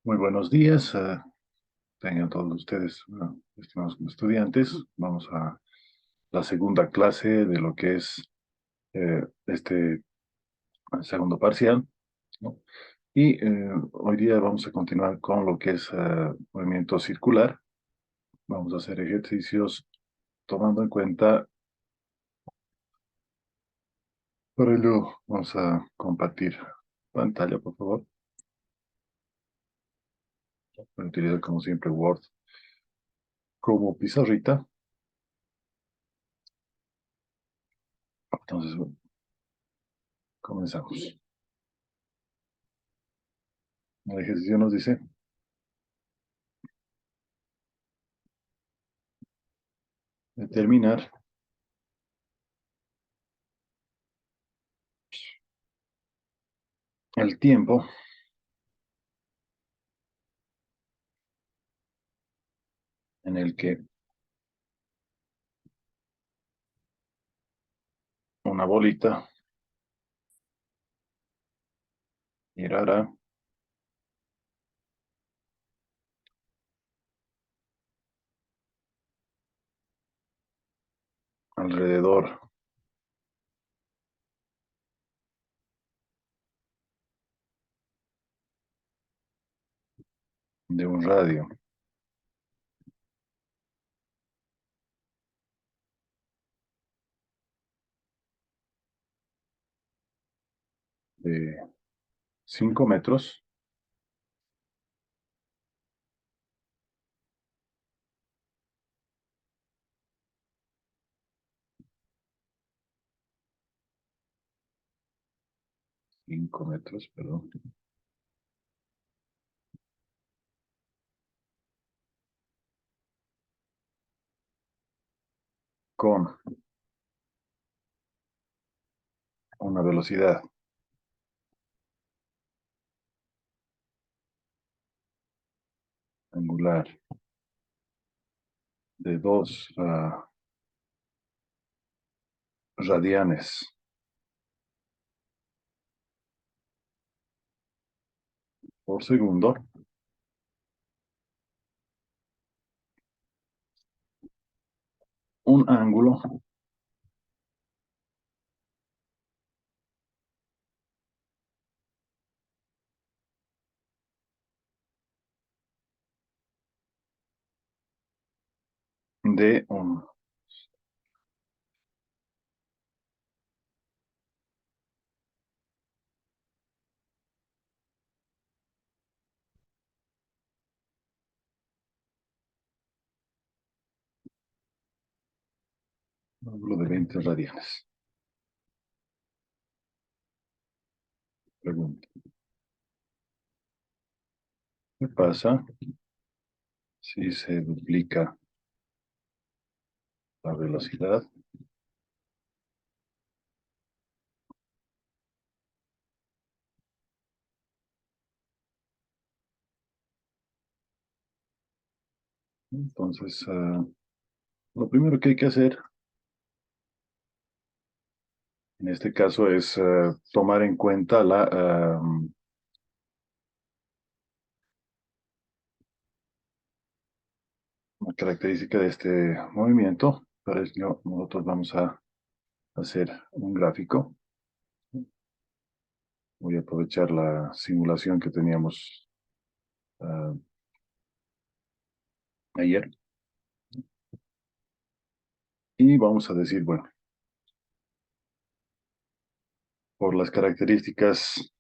Muy buenos días, tengan todos ustedes, estimados estudiantes. Vamos a la segunda clase de lo que es este segundo parcial, ¿no? Y hoy día vamos a continuar con lo que es movimiento circular. Vamos a hacer ejercicios tomando en cuenta, por ello vamos a compartir pantalla, por favor. Voy a utilizar como siempre Word como pizarrita. Entonces, bueno, comenzamos. El ejercicio nos dice: determinar el tiempo en el que una bolita girará alrededor de un radio de 5 metros, perdón, con una velocidad angular de 2 radianes por segundo, un ángulo de un ángulo de 20 radianes. Pregunta: ¿qué pasa si se duplica la velocidad entonces, lo primero que hay que hacer en este caso es tomar en cuenta la característica de este movimiento. Para ello, nosotros vamos a hacer un gráfico. Voy a aprovechar la simulación que teníamos ah, ayer. Y vamos a decir, bueno, por las características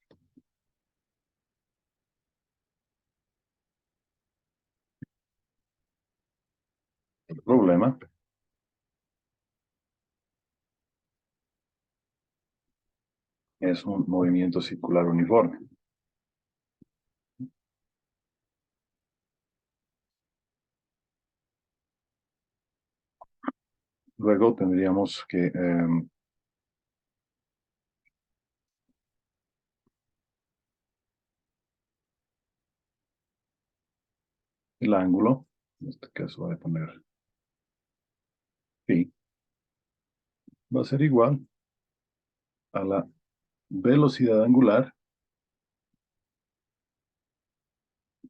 del problema, es un movimiento circular uniforme. Luego tendríamos que el ángulo, en este caso voy a poner phi, va a ser igual a la velocidad angular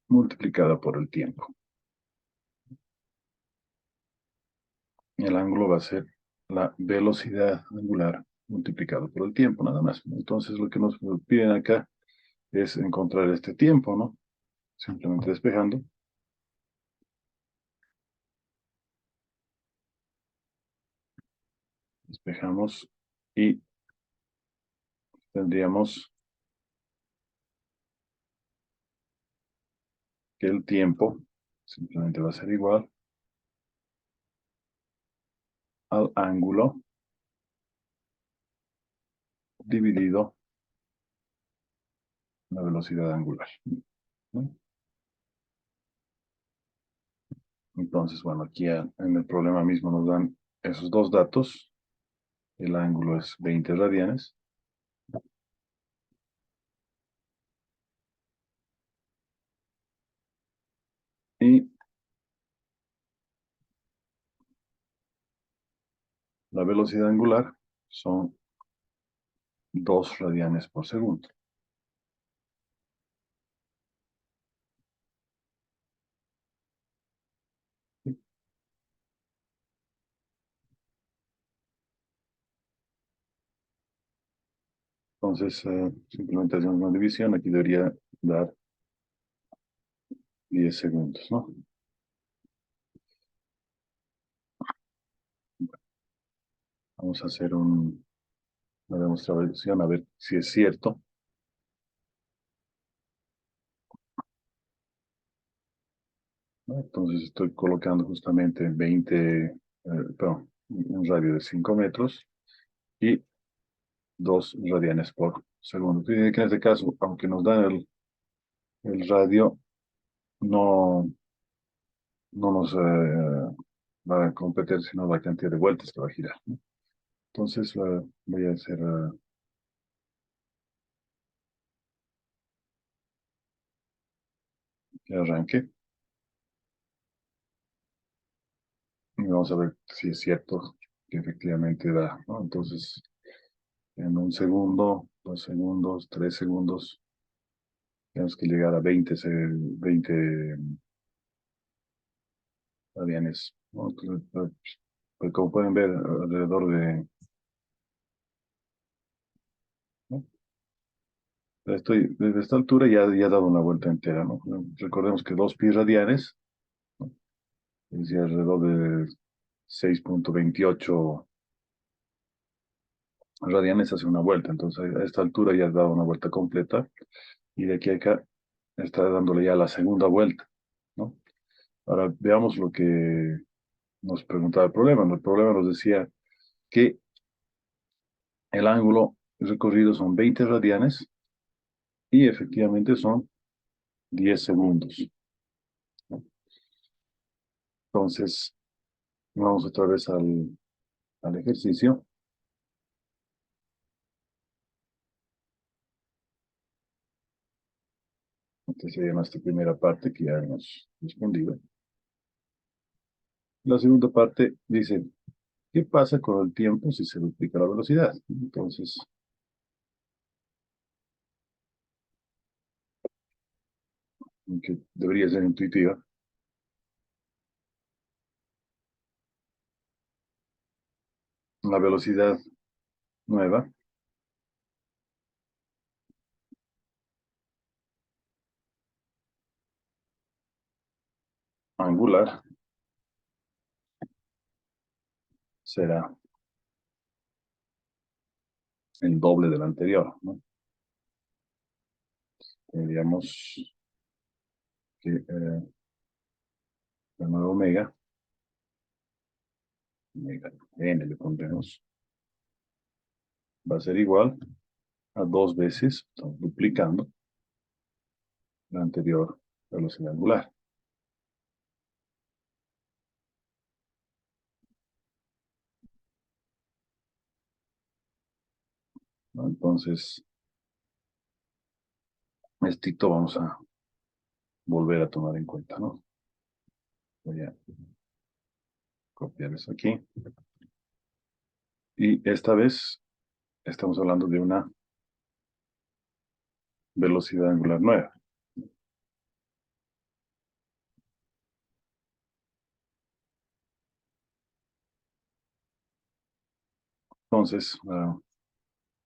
multiplicada por el tiempo. El ángulo va a ser la velocidad angular multiplicado por el tiempo, nada más. Entonces, lo que nos piden acá es encontrar este tiempo, ¿no? Simplemente despejando. Despejamos y tendríamos que el tiempo simplemente va a ser igual al ángulo dividido la velocidad angular, ¿no? Entonces, bueno, aquí en el problema mismo nos dan esos dos datos. El ángulo es 20 radianes. Y la velocidad angular son 2 radianes por segundo. Entonces, simplemente hacemos una división. Aquí debería dar 10 segundos, ¿no? Vamos a hacer una demostración a ver si es cierto. ¿No? Entonces estoy colocando justamente 20, perdón, un radio de 5 metros y 2 radianes por segundo. Fíjense que en este caso, aunque nos dan el radio, no, no nos va a competir sino la cantidad de vueltas que va a girar, ¿no? Entonces voy a hacer el arranque y vamos a ver si es cierto que efectivamente da, ¿no? Entonces, en un segundo, 2 segundos, 3 segundos, tenemos que llegar a 20 radianes, ¿no? Entonces, pues, como pueden ver, alrededor de, ¿no? Desde esta altura ya he dado una vuelta entera, ¿no? Recordemos que 2 pi radianes, ¿no? Es decir, alrededor de 6,28 radianes hace una vuelta. Entonces, a esta altura ya he dado una vuelta completa y de aquí a acá está dándole ya la segunda vuelta, ¿no? Ahora veamos lo que nos preguntaba el problema, ¿no? El problema nos decía que el ángulo recorrido son 20 radianes y efectivamente son 10 segundos, ¿no? Entonces, vamos otra vez al ejercicio. Esta sería nuestra primera parte que ya hemos respondido. La segunda parte dice, ¿qué pasa con el tiempo si se duplica la velocidad? Entonces, que debería ser intuitiva, la velocidad nueva, angular, será el doble del anterior, ¿no? Tendríamos que la nueva omega n le pondremos, va a ser igual a 2 veces, estamos duplicando la anterior velocidad angular, ¿no? Entonces, esto vamos a volver a tomar en cuenta, ¿no? Voy a copiar eso aquí. Y esta vez estamos hablando de una velocidad angular nueva. Entonces,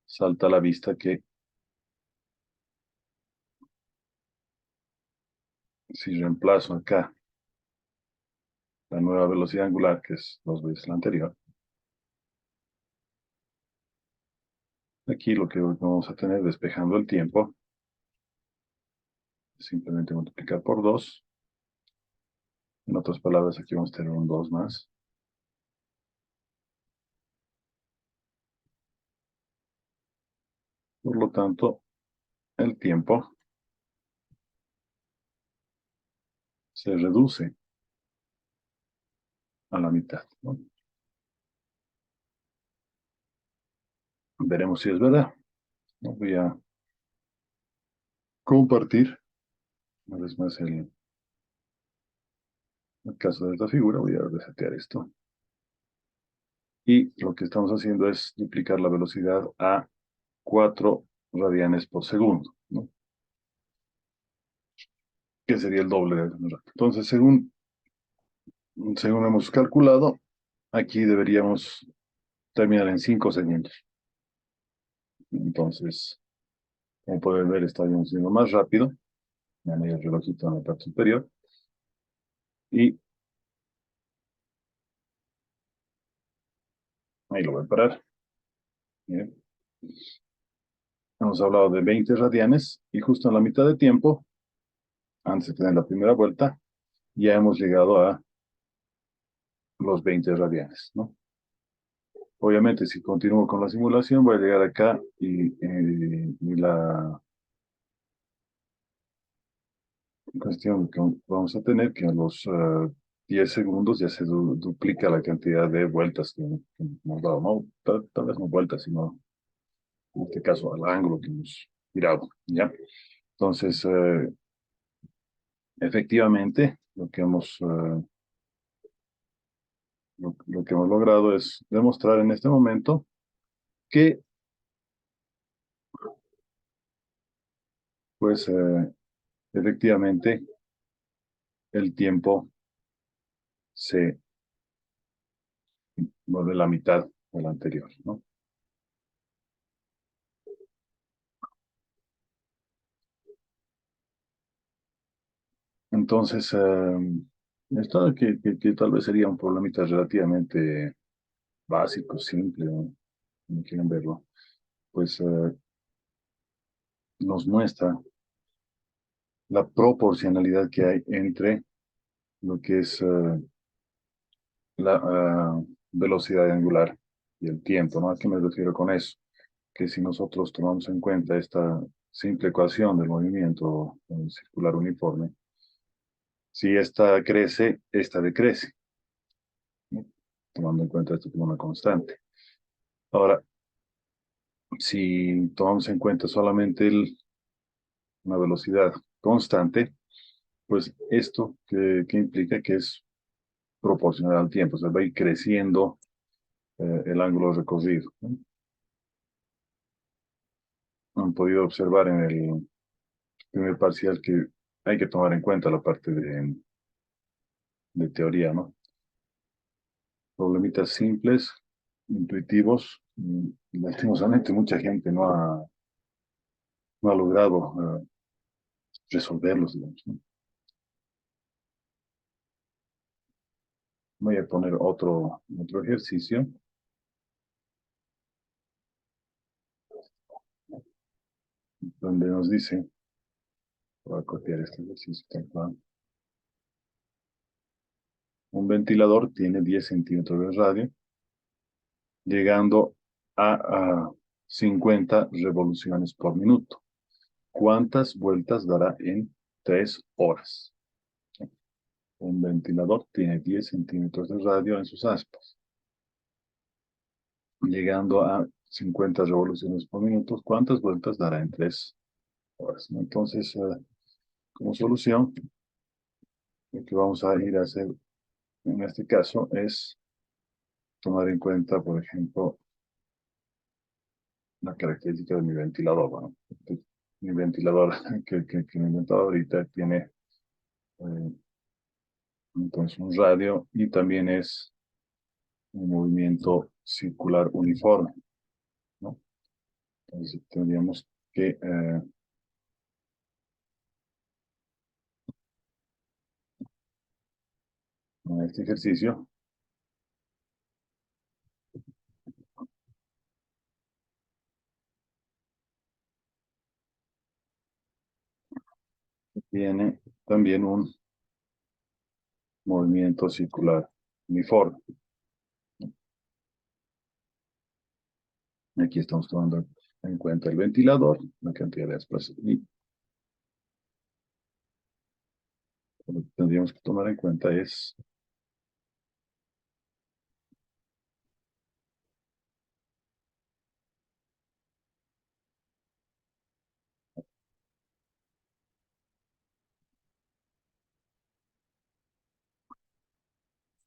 salta a la vista que si reemplazo acá la nueva velocidad angular, que es 2 veces la anterior, aquí lo que vamos a tener despejando el tiempo, es simplemente multiplicar por 2. En otras palabras, aquí vamos a tener un 2 más. Por lo tanto, el tiempo se reduce a la mitad, ¿no? Veremos si es verdad. ¿No? Voy a compartir una vez más el caso de esta figura. Voy a resetear esto. Y lo que estamos haciendo es duplicar la velocidad a 4 radianes por segundo, ¿no? Que sería el doble de la. Entonces, según hemos calculado, aquí deberíamos terminar en 5 segundos. Entonces, como pueden ver, está yendo más rápido. Me han el relojito en la parte superior. Y ahí lo voy a parar. Miren. Hemos hablado de 20 radianes y justo en la mitad de tiempo, antes de tener la primera vuelta, ya hemos llegado a los 20 radianes, ¿no? Obviamente, si continúo con la simulación, voy a llegar acá y la cuestión que vamos a tener que a los 10 segundos ya se duplica la cantidad de vueltas que hemos dado, ¿no? Tal vez no vueltas, sino en este caso al ángulo que hemos girado, ¿ya? Entonces, efectivamente, lo que hemos logrado es demostrar en este momento que, pues, efectivamente, el tiempo se vuelve la mitad del anterior, ¿no? Entonces, esto que tal vez sería un problemita relativamente básico, simple, ¿no? Como quieren verlo, pues nos muestra la proporcionalidad que hay entre lo que es la velocidad angular y el tiempo, ¿no? ¿A qué me refiero con eso? Que si nosotros tomamos en cuenta esta simple ecuación del movimiento circular uniforme, si esta crece, esta decrece, ¿no? Tomando en cuenta esto como una constante. Ahora, si tomamos en cuenta solamente una velocidad constante, pues esto que implica que es proporcional al tiempo, o sea, va a ir creciendo el ángulo recorrido, ¿no? Han podido observar en el primer parcial que hay que tomar en cuenta la parte de teoría, ¿no? Problemitas simples, intuitivos, y lastimosamente mucha gente no ha logrado resolverlos, digamos, ¿no? Voy a poner otro ejercicio donde nos dice, voy a copiar este ejercicio tal cual. Un ventilador tiene 10 centímetros de radio, llegando a 50 revoluciones por minuto. ¿Cuántas vueltas dará en 3 horas? Un ventilador tiene 10 centímetros de radio en sus aspas, llegando a 50 revoluciones por minuto. ¿Cuántas vueltas dará en 3 horas? Entonces, como solución, lo que vamos a ir a hacer en este caso es tomar en cuenta, por ejemplo, la característica de mi ventilador. Bueno, mi ventilador que me he inventado ahorita tiene eh, entonces un radio y también es un movimiento circular uniforme, ¿no? Entonces tendríamos que en este ejercicio tiene también un movimiento circular uniforme. Aquí estamos tomando en cuenta el ventilador, la cantidad de desplazamiento. Y lo que tendríamos que tomar en cuenta es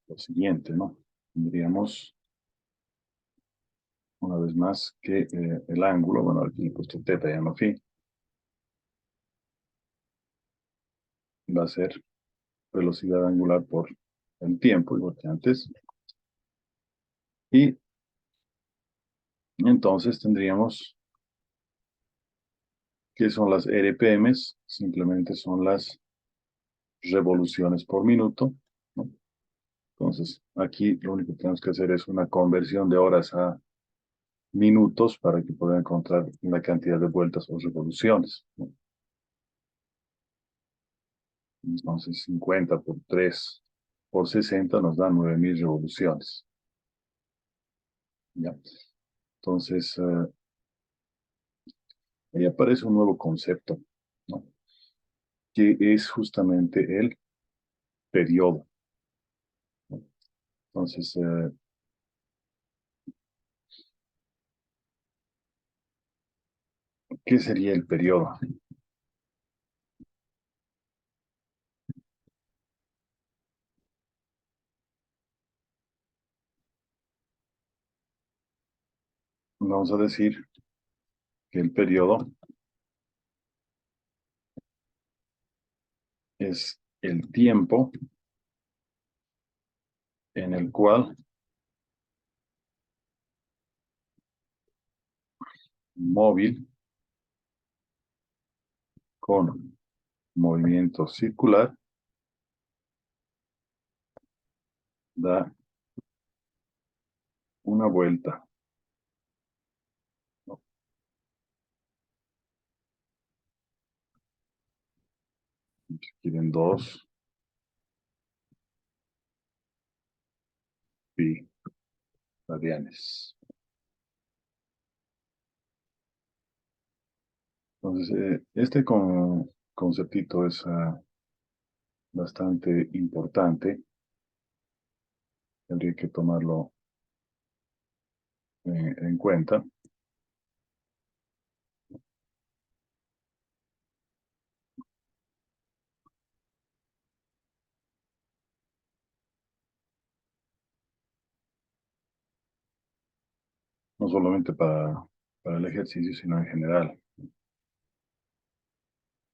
lo siguiente, ¿no? Tendríamos una vez más que el ángulo, bueno, aquí he puesto teta, ya no phi, va a ser velocidad angular por el tiempo, igual que antes. Y entonces tendríamos que son las RPMs, simplemente son las revoluciones por minuto, ¿no? Entonces, aquí lo único que tenemos que hacer es una conversión de horas a minutos para que pueda encontrar la cantidad de vueltas o revoluciones, ¿no? Entonces, 50 por 3 por 60 nos da 9000 revoluciones. ¿Ya? Entonces, ahí aparece un nuevo concepto, ¿no? Que es justamente el periodo, ¿no? Entonces, ¿qué sería el periodo? Vamos a decir que el periodo es el tiempo en el cual un móvil con movimiento circular da una vuelta, ¿no? Si quieren dos pi radianes. Entonces, conceptito es bastante importante. Tendría que tomarlo en cuenta. No solamente para el ejercicio, sino en general.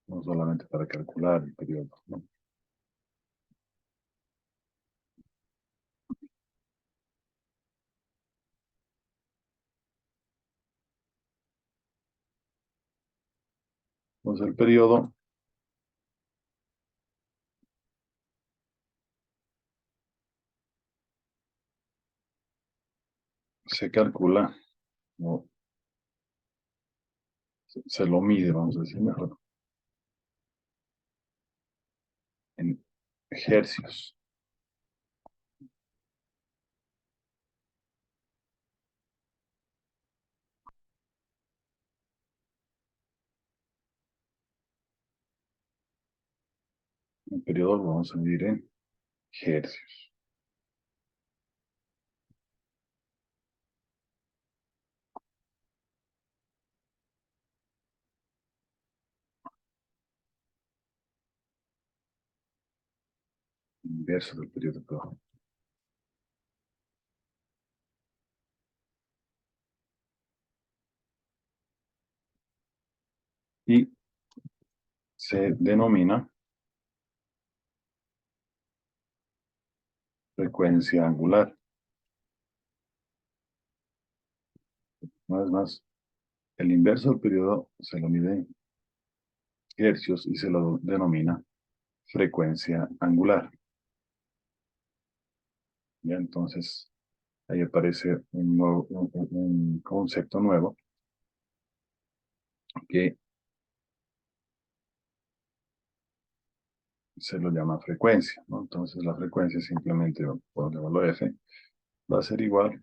No solamente para calcular el periodo, ¿no? Entonces, el periodo se calcula, o se lo mide, vamos a decir mejor, en hercios. El periodo lo vamos a medir en hercios. Inverso del periodo, perdón. Y se denomina frecuencia angular. una vez más, el inverso del periodo se lo mide en hercios y se lo denomina frecuencia angular. Ya entonces, ahí aparece un concepto nuevo que se lo llama frecuencia, ¿no? Entonces la frecuencia simplemente por el valor f va a ser igual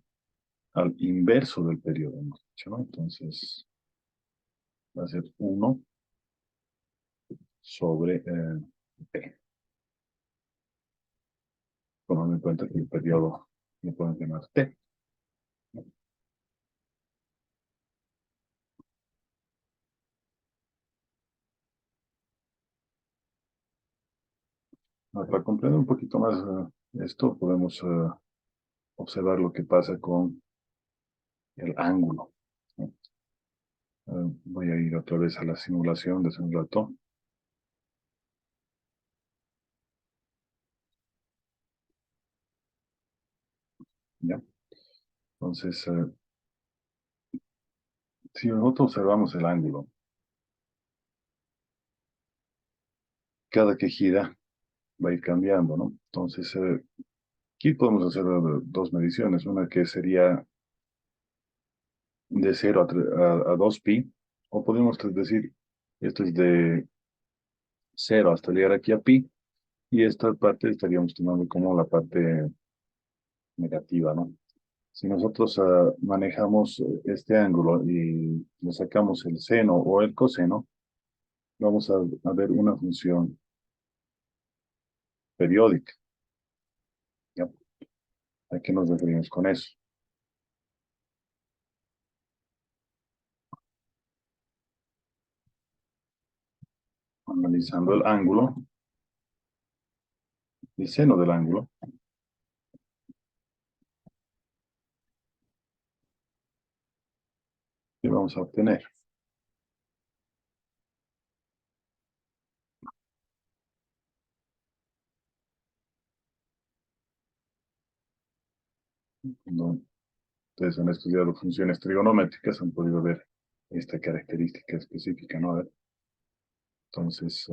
al inverso del periodo, hemos dicho, ¿no? Entonces va a ser 1 sobre p. Tomando en cuenta que el periodo lo pueden llamar t. Para comprender un poquito más esto, podemos observar lo que pasa con el ángulo, ¿no? Voy a ir otra vez a la simulación de hace un rato. ¿Ya? Entonces, si nosotros observamos el ángulo, cada que gira va a ir cambiando, ¿no? Entonces, aquí podemos hacer dos mediciones. Una que sería de 0 a 2pi, o podemos decir, esto es de 0 hasta llegar aquí a pi, y esta parte estaríamos tomando como la parte negativa, ¿no? Si nosotros manejamos este ángulo y le sacamos el seno o el coseno, vamos a ver una función periódica, ¿ya? ¿A qué nos referimos con eso? Analizando el ángulo, el seno del ángulo, ¿qué vamos a obtener? Cuando ustedes han estudiado funciones trigonométricas, han podido ver esta característica específica, ¿no? A ver, entonces,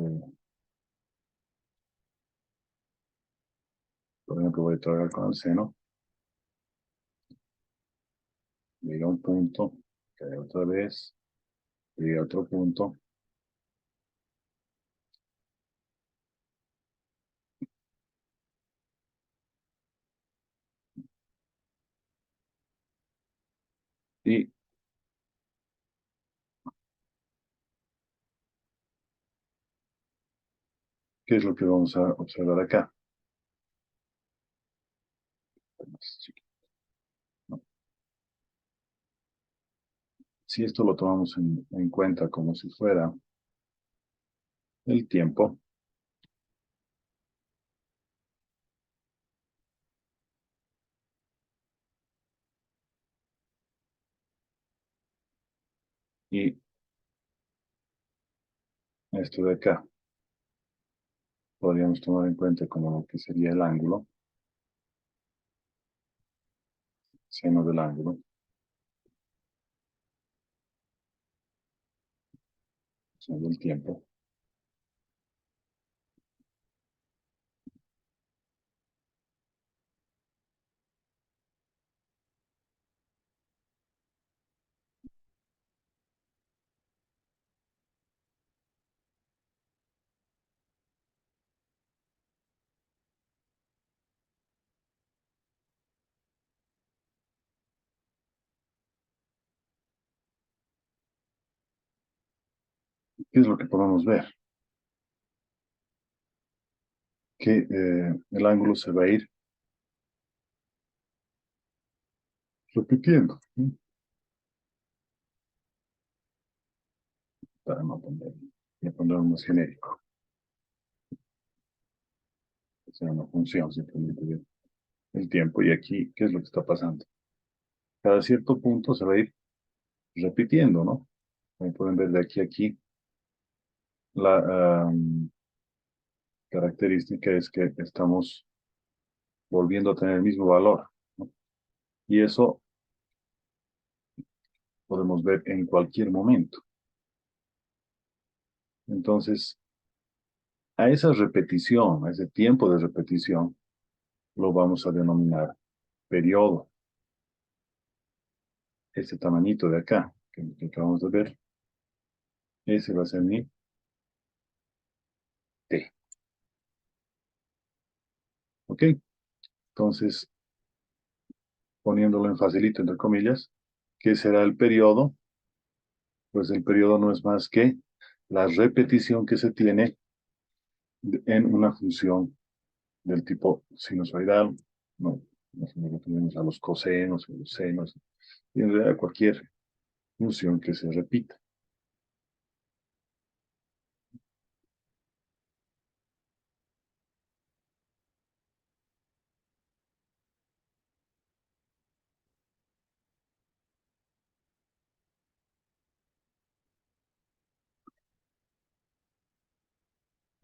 por ejemplo, voy a trabajar con el seno, llega a un punto, cae otra vez, llega a otro punto, y ¿qué es lo que vamos a observar acá? ¿No? Si esto lo tomamos en cuenta como si fuera el tiempo, y esto de acá, podríamos tomar en cuenta como lo que sería el ángulo, seno del ángulo, seno del tiempo. ¿Qué es lo que podemos ver? Que el ángulo se va a ir repitiendo, ¿no? Para no poner, voy a poner un más genérico, que sea una función simplemente del tiempo. Y aquí, ¿qué es lo que está pasando? Cada cierto punto se va a ir repitiendo, ¿no? Como pueden ver de aquí a aquí, la característica es que estamos volviendo a tener el mismo valor, ¿no? Y eso podemos ver en cualquier momento. Entonces, a esa repetición, a ese tiempo de repetición, lo vamos a denominar periodo. Este tamañito de acá, que acabamos de ver, ese va a ser mi T. ¿Ok? Entonces, poniéndolo en facilito, entre comillas, ¿qué será el periodo? Pues el periodo no es más que la repetición que se tiene en una función del tipo sinusoidal, no, nos referimos a los cosenos, a los senos, y en realidad cualquier función que se repita.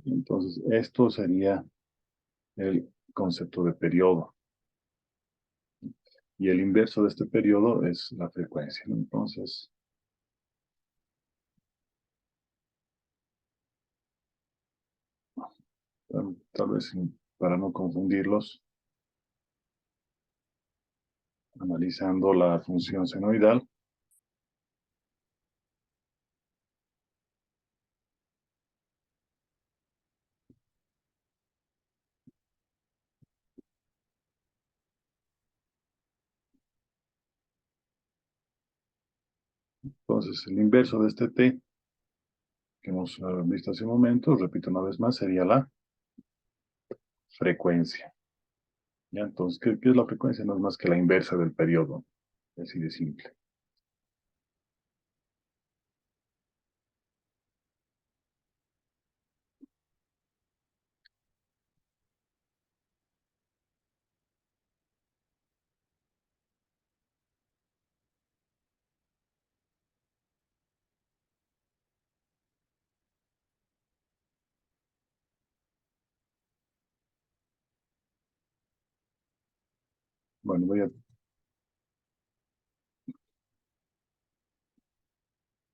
Entonces, esto sería el concepto de periodo. Y el inverso de este periodo es la frecuencia, ¿no? Entonces, tal vez para no confundirlos, analizando la función senoidal, entonces el inverso de este t que hemos visto hace un momento, repito una vez más, sería la frecuencia. ¿Ya? Entonces, ¿qué es la frecuencia? No es más que la inversa del periodo, así de simple. Bueno, voy a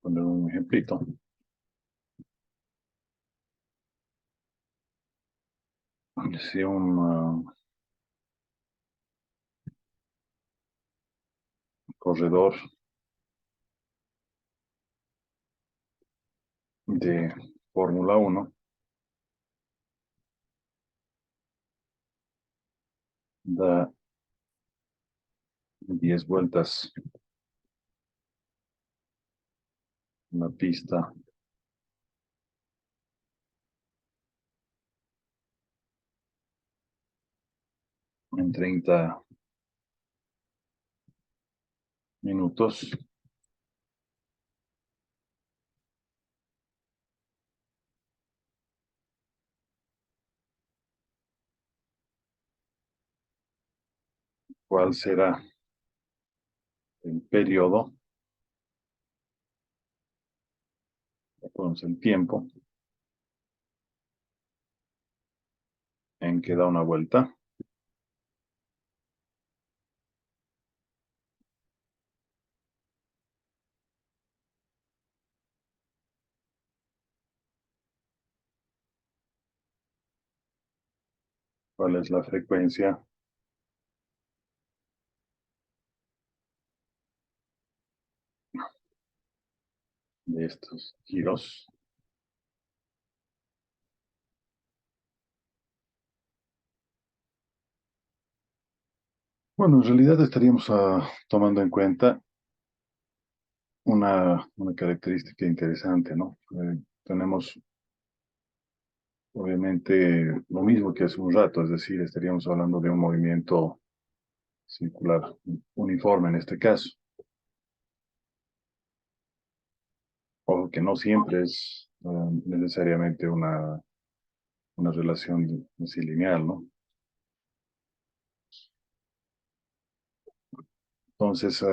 poner un ejemplito. Si un corredor de Fórmula 1 da 10 vueltas en la pista en 30 minutos, ¿cuál será el periodo? Entonces, el tiempo en que da una vuelta. ¿Cuál es la frecuencia de estos giros? Bueno, en realidad estaríamos tomando en cuenta una característica interesante, ¿no? Tenemos obviamente lo mismo que hace un rato, es decir, estaríamos hablando de un movimiento circular uniforme en este caso, o que no siempre es necesariamente una relación así lineal, ¿no? Entonces,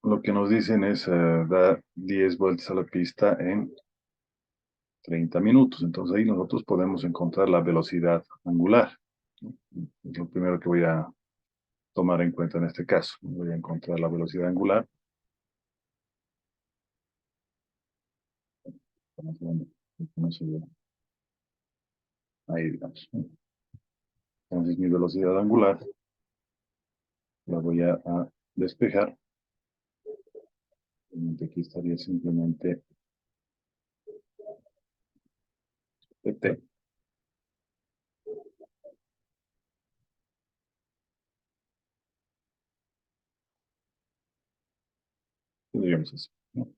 lo que nos dicen es dar 10 vueltas a la pista en 30 minutos. Entonces ahí nosotros podemos encontrar la velocidad angular, ¿no? Es lo primero que voy a tomar en cuenta en este caso. Voy a encontrar la velocidad angular. Ahí, digamos. Entonces, mi velocidad angular la voy a despejar. Aquí estaría simplemente t. Digamos así, ¿no?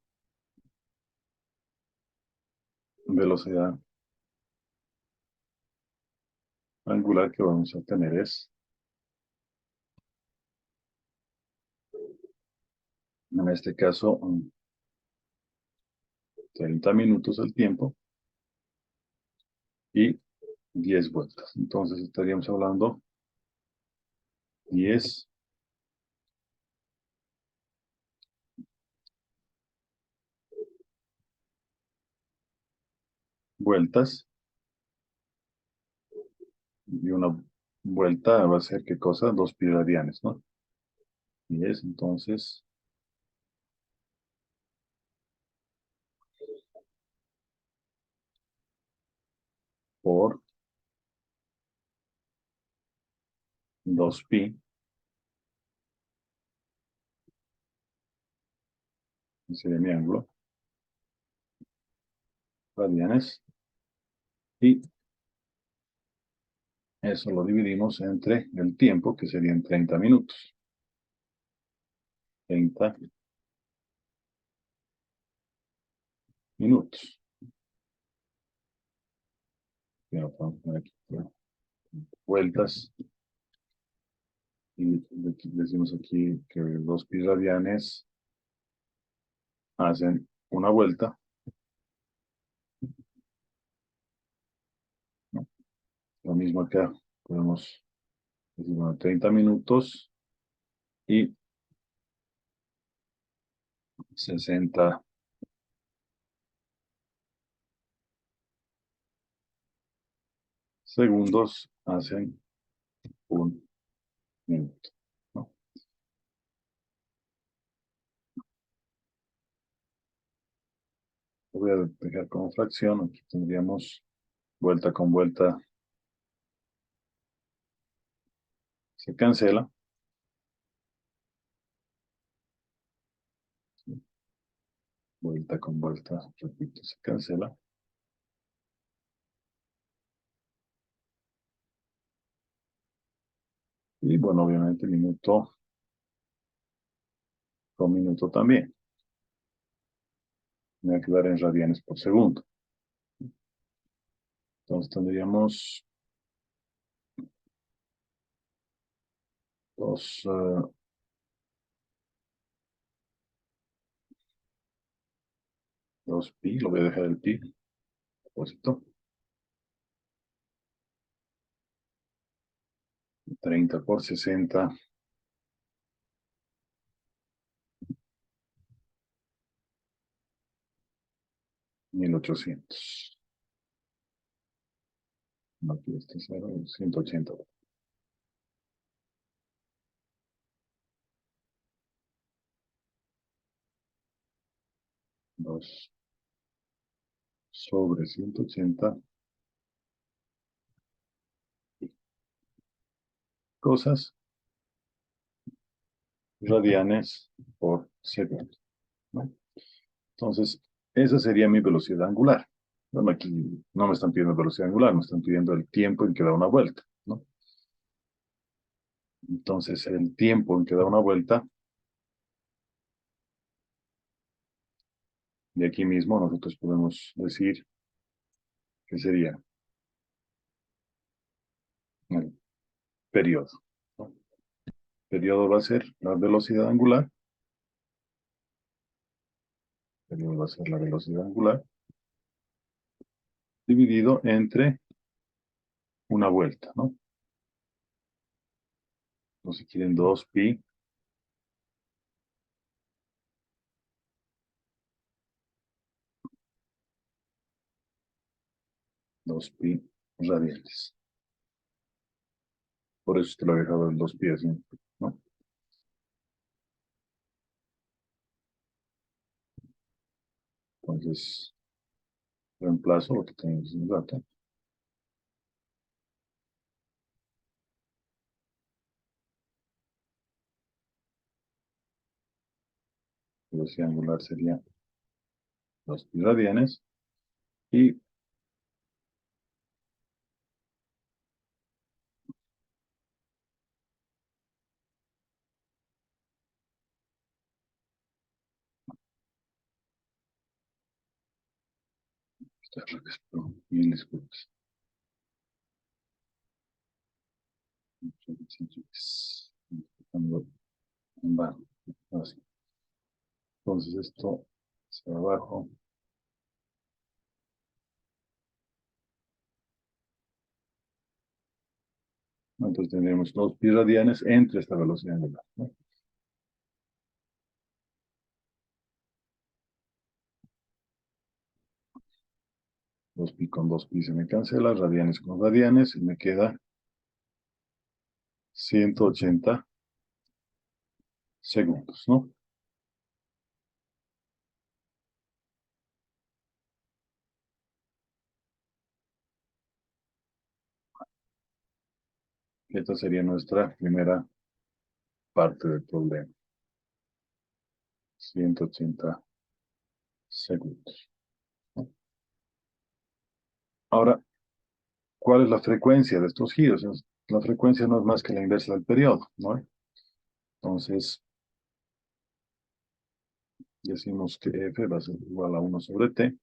Velocidad angular que vamos a tener es, en este caso, 30 minutos el tiempo y 10 vueltas. Entonces estaríamos hablando 10 vueltas y una vuelta va a ser, ¿qué cosa? 2 pi radianes, ¿no? 10, entonces, por 2 pi, ese sería mi ángulo, radianes, y eso lo dividimos entre el tiempo, que serían 30 minutos. 30 minutos. Ya lo podemos poner aquí, ¿no? Vueltas. Y decimos aquí que 2 pi radianes hacen una vuelta, ¿no? Lo mismo acá. Podemos decir, bueno, 30 minutos y 60 segundos hacen un minuto, ¿no? Lo voy a dejar como fracción. Aquí tendríamos vuelta con vuelta. Se cancela. Vuelta con vuelta, repito, se cancela. Y bueno, obviamente minuto con minuto también. Me va a quedar en radianes por segundo. Entonces tendríamos dos, 2 pi, lo voy a dejar el pi, propósito. 30 por 60. 1800. Aquí este 0, 180. 2 sobre 180 cosas radianes por segundo, ¿no? Entonces, esa sería mi velocidad angular. Bueno, aquí no me están pidiendo velocidad angular, me están pidiendo el tiempo en que da una vuelta, ¿no? Entonces, el tiempo en que da una vuelta, de aquí mismo nosotros podemos decir que sería el periodo, ¿no? El periodo va a ser la velocidad angular, el periodo va a ser la velocidad angular, dividido entre una vuelta, ¿no? Entonces, si quieren 2 pi, 2 pi radianes. Por eso te lo he dejado en 2 pi así, ¿no? Entonces, reemplazo lo que tenemos en el dato. Velocidad angular sería 2pi radianes. Y mil disculpas. Así. Entonces esto hacia abajo. Entonces tendremos 2pi radianes entre esta velocidad angular, ¿no? 2pi con 2pi se me cancela, radianes con radianes, y me queda 180 segundos, ¿no? Esta sería nuestra primera parte del problema. 180 segundos, ¿no? Ahora, ¿cuál es la frecuencia de estos giros? La frecuencia no es más que la inversa del periodo, ¿no? Entonces, decimos que F va a ser igual a 1 sobre T,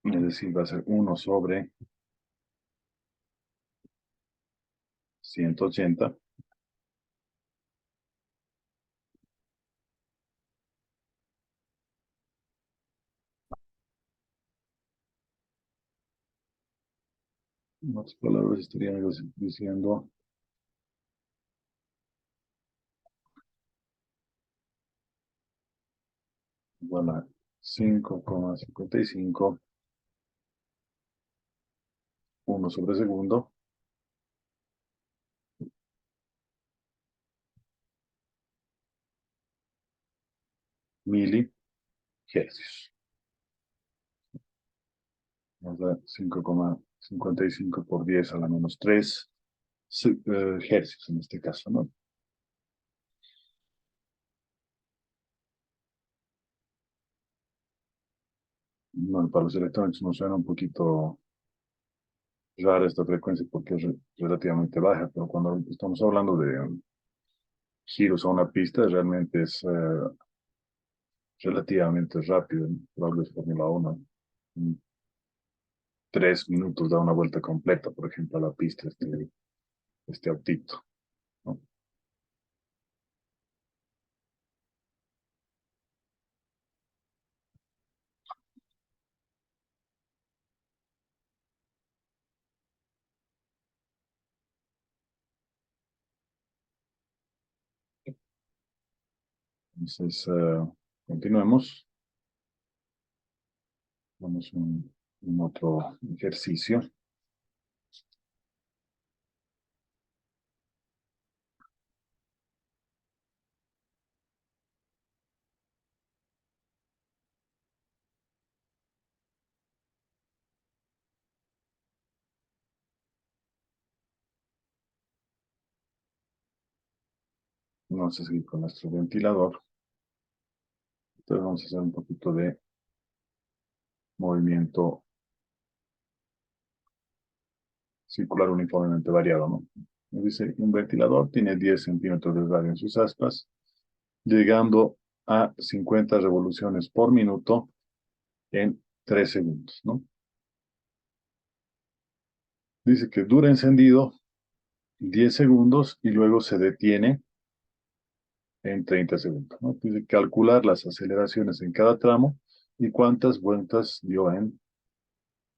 es decir, va a ser 1 sobre 180. En otras palabras, estaríamos diciendo igual a 5,55, 1 sobre segundo, milihercios. Nos da 5,55 por 10 a la menos 3 hercios en este caso, ¿no? Bueno, para los electrónicos nos suena un poquito rara esta frecuencia porque es relativamente baja, pero cuando estamos hablando de giros a una pista, realmente es relativamente rápido, ¿no? Por algo es Fórmula 1. En 3 minutos da una vuelta completa, por ejemplo, a la pista este autito, ¿no? Entonces, continuemos. Vamos a un otro ejercicio. Vamos a seguir con nuestro ventilador. Entonces vamos a hacer un poquito de movimiento circular uniformemente variado, ¿no? Nos dice, un ventilador tiene 10 centímetros de radio en sus aspas, llegando a 50 revoluciones por minuto en 3 segundos, ¿no? Dice que dura encendido 10 segundos y luego se detiene en 30 segundos, ¿no? Dice calcular las aceleraciones en cada tramo y cuántas vueltas dio en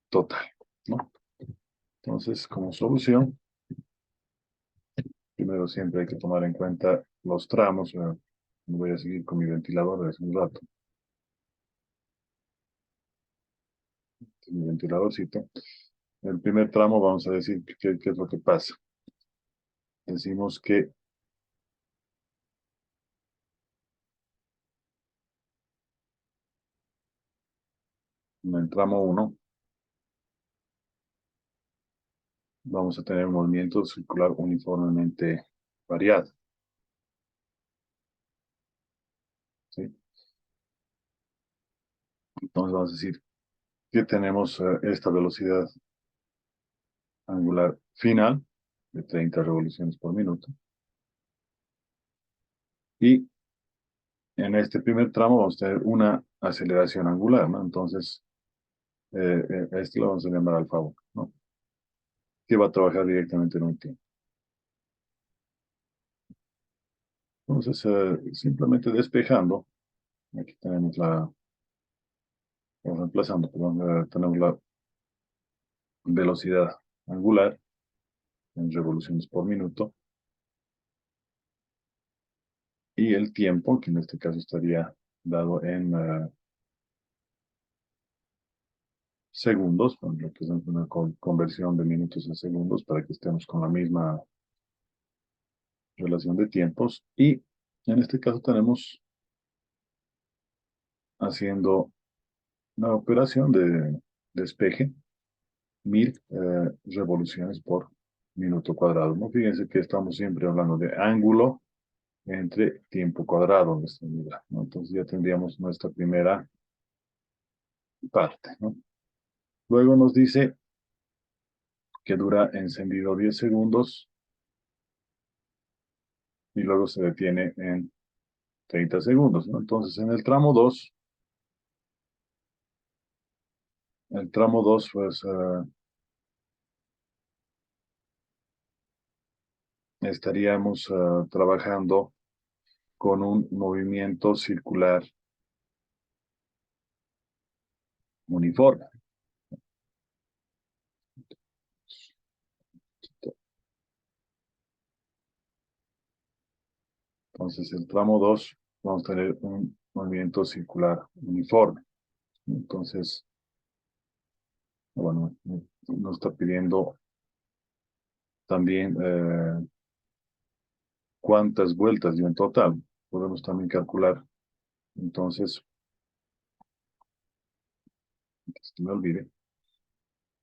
total, ¿no? Entonces, como solución, primero siempre hay que tomar en cuenta los tramos. Voy a seguir con mi ventilador desde un rato. Este es mi ventiladorcito. En el primer tramo vamos a decir qué es lo que pasa. Decimos que En el tramo uno vamos a tener un movimiento circular uniformemente variado, ¿sí? Entonces vamos a decir que tenemos esta velocidad angular final de 30 revoluciones por minuto. Y en este primer tramo vamos a tener una aceleración angular, ¿no? Entonces, a este lo vamos a llamar alfa 1, ¿no? Que va a trabajar directamente en un tiempo. Entonces, simplemente despejando, aquí tenemos vamos reemplazando, perdón, tenemos la velocidad angular en revoluciones por minuto y el tiempo, que en este caso estaría dado en segundos, con lo que es una conversión de minutos a segundos para que estemos con la misma relación de tiempos. Y en este caso tenemos haciendo una operación de despeje, 1000 revoluciones por minuto cuadrado, ¿no? Fíjense que estamos siempre hablando de ángulo entre tiempo cuadrado en esta unidad, ¿no? Entonces ya tendríamos nuestra primera parte, ¿no? Luego nos dice que dura encendido 10 segundos y luego se detiene en 30 segundos, ¿no? Entonces en el tramo 2 pues estaríamos trabajando con un movimiento circular uniforme. Entonces, el tramo 2 vamos a tener un movimiento circular uniforme. Entonces, bueno, nos está pidiendo también cuántas vueltas dio en total. Podemos también calcular, entonces, que se me olvide,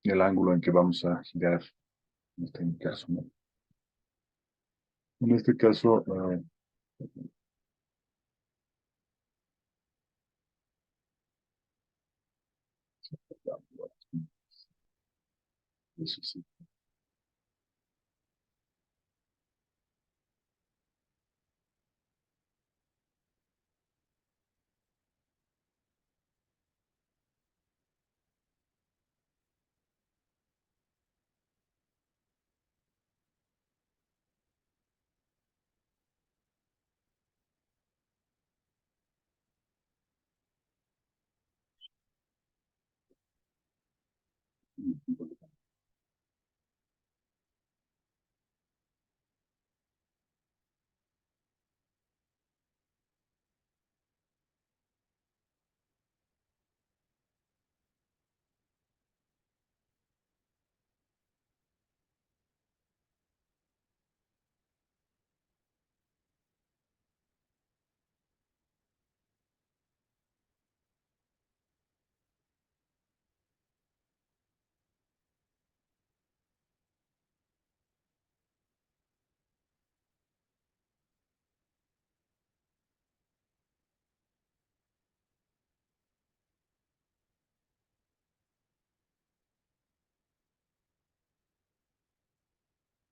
el ángulo en que vamos a girar, en este caso, ¿no? En este caso, eso sí,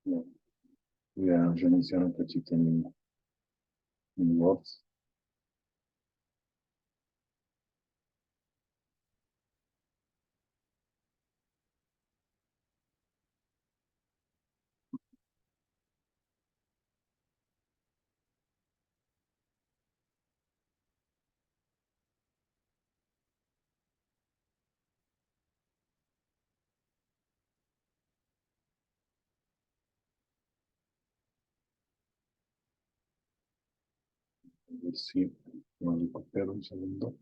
no, voy a reiniciar un cachito mi voz. A ver si lo recupero un segundo.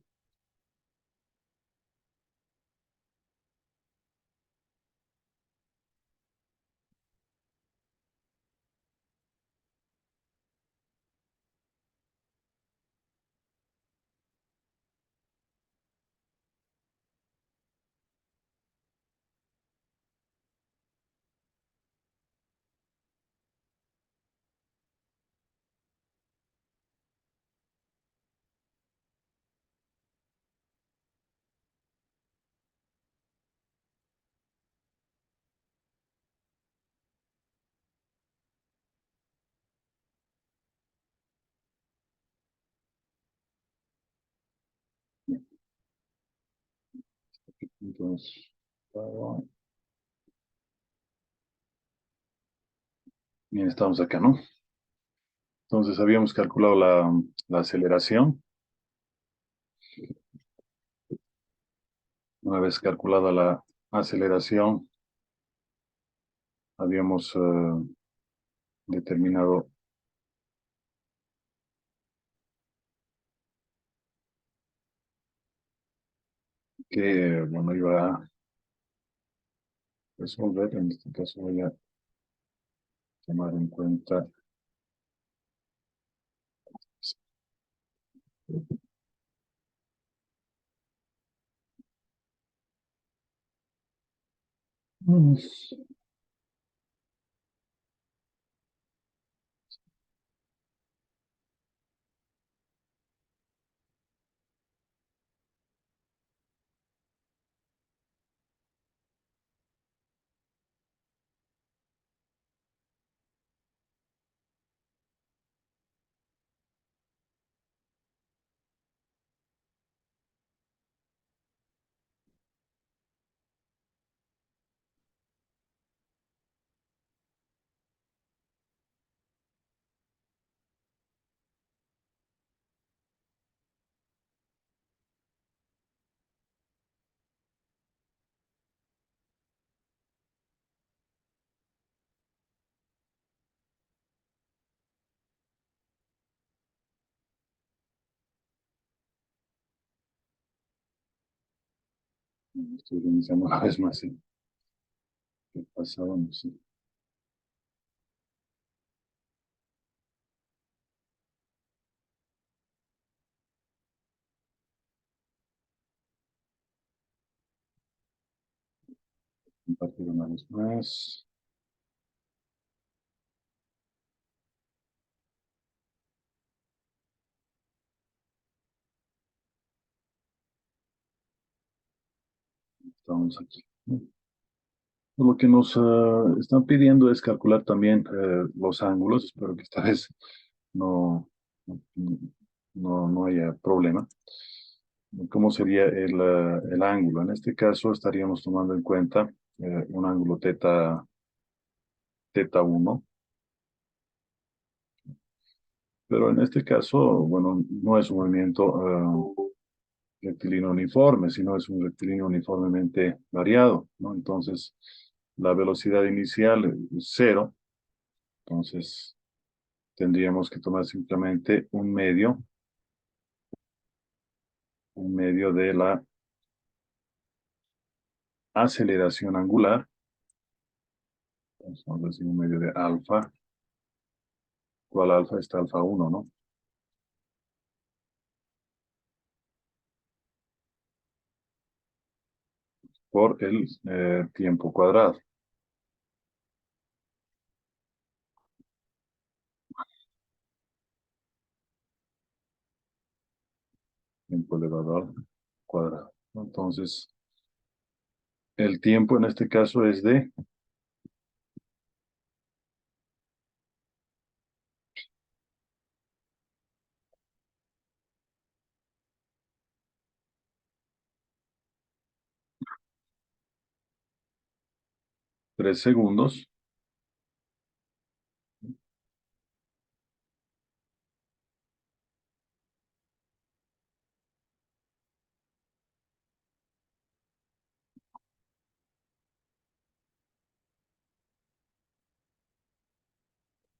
Entonces, bien, estamos acá, ¿no? Entonces habíamos calculado la aceleración. Una vez calculada la aceleración, habíamos determinado que, bueno, iba a resolver. En este caso voy a tomar en cuenta mm, estoy organizando una vez más. ¿Sí? ¿Qué pasaba? No sé. Compartir una vez más. Estamos aquí. Lo que nos están pidiendo es calcular también los ángulos. Espero que esta vez no, no haya problema. ¿Cómo sería el ángulo? En este caso estaríamos tomando en cuenta un ángulo teta 1, pero en este caso, bueno, no es un movimiento rectilíneo uniforme, sino es un rectilíneo uniformemente variado, ¿no? Entonces, la velocidad inicial es cero, entonces tendríamos que tomar simplemente un medio de la aceleración angular. Entonces, vamos a decir un medio de alfa. ¿Cuál alfa? Está alfa 1, ¿no? Por el tiempo cuadrado. Tiempo elevado al cuadrado. Entonces, el tiempo en este caso es de 3 segundos.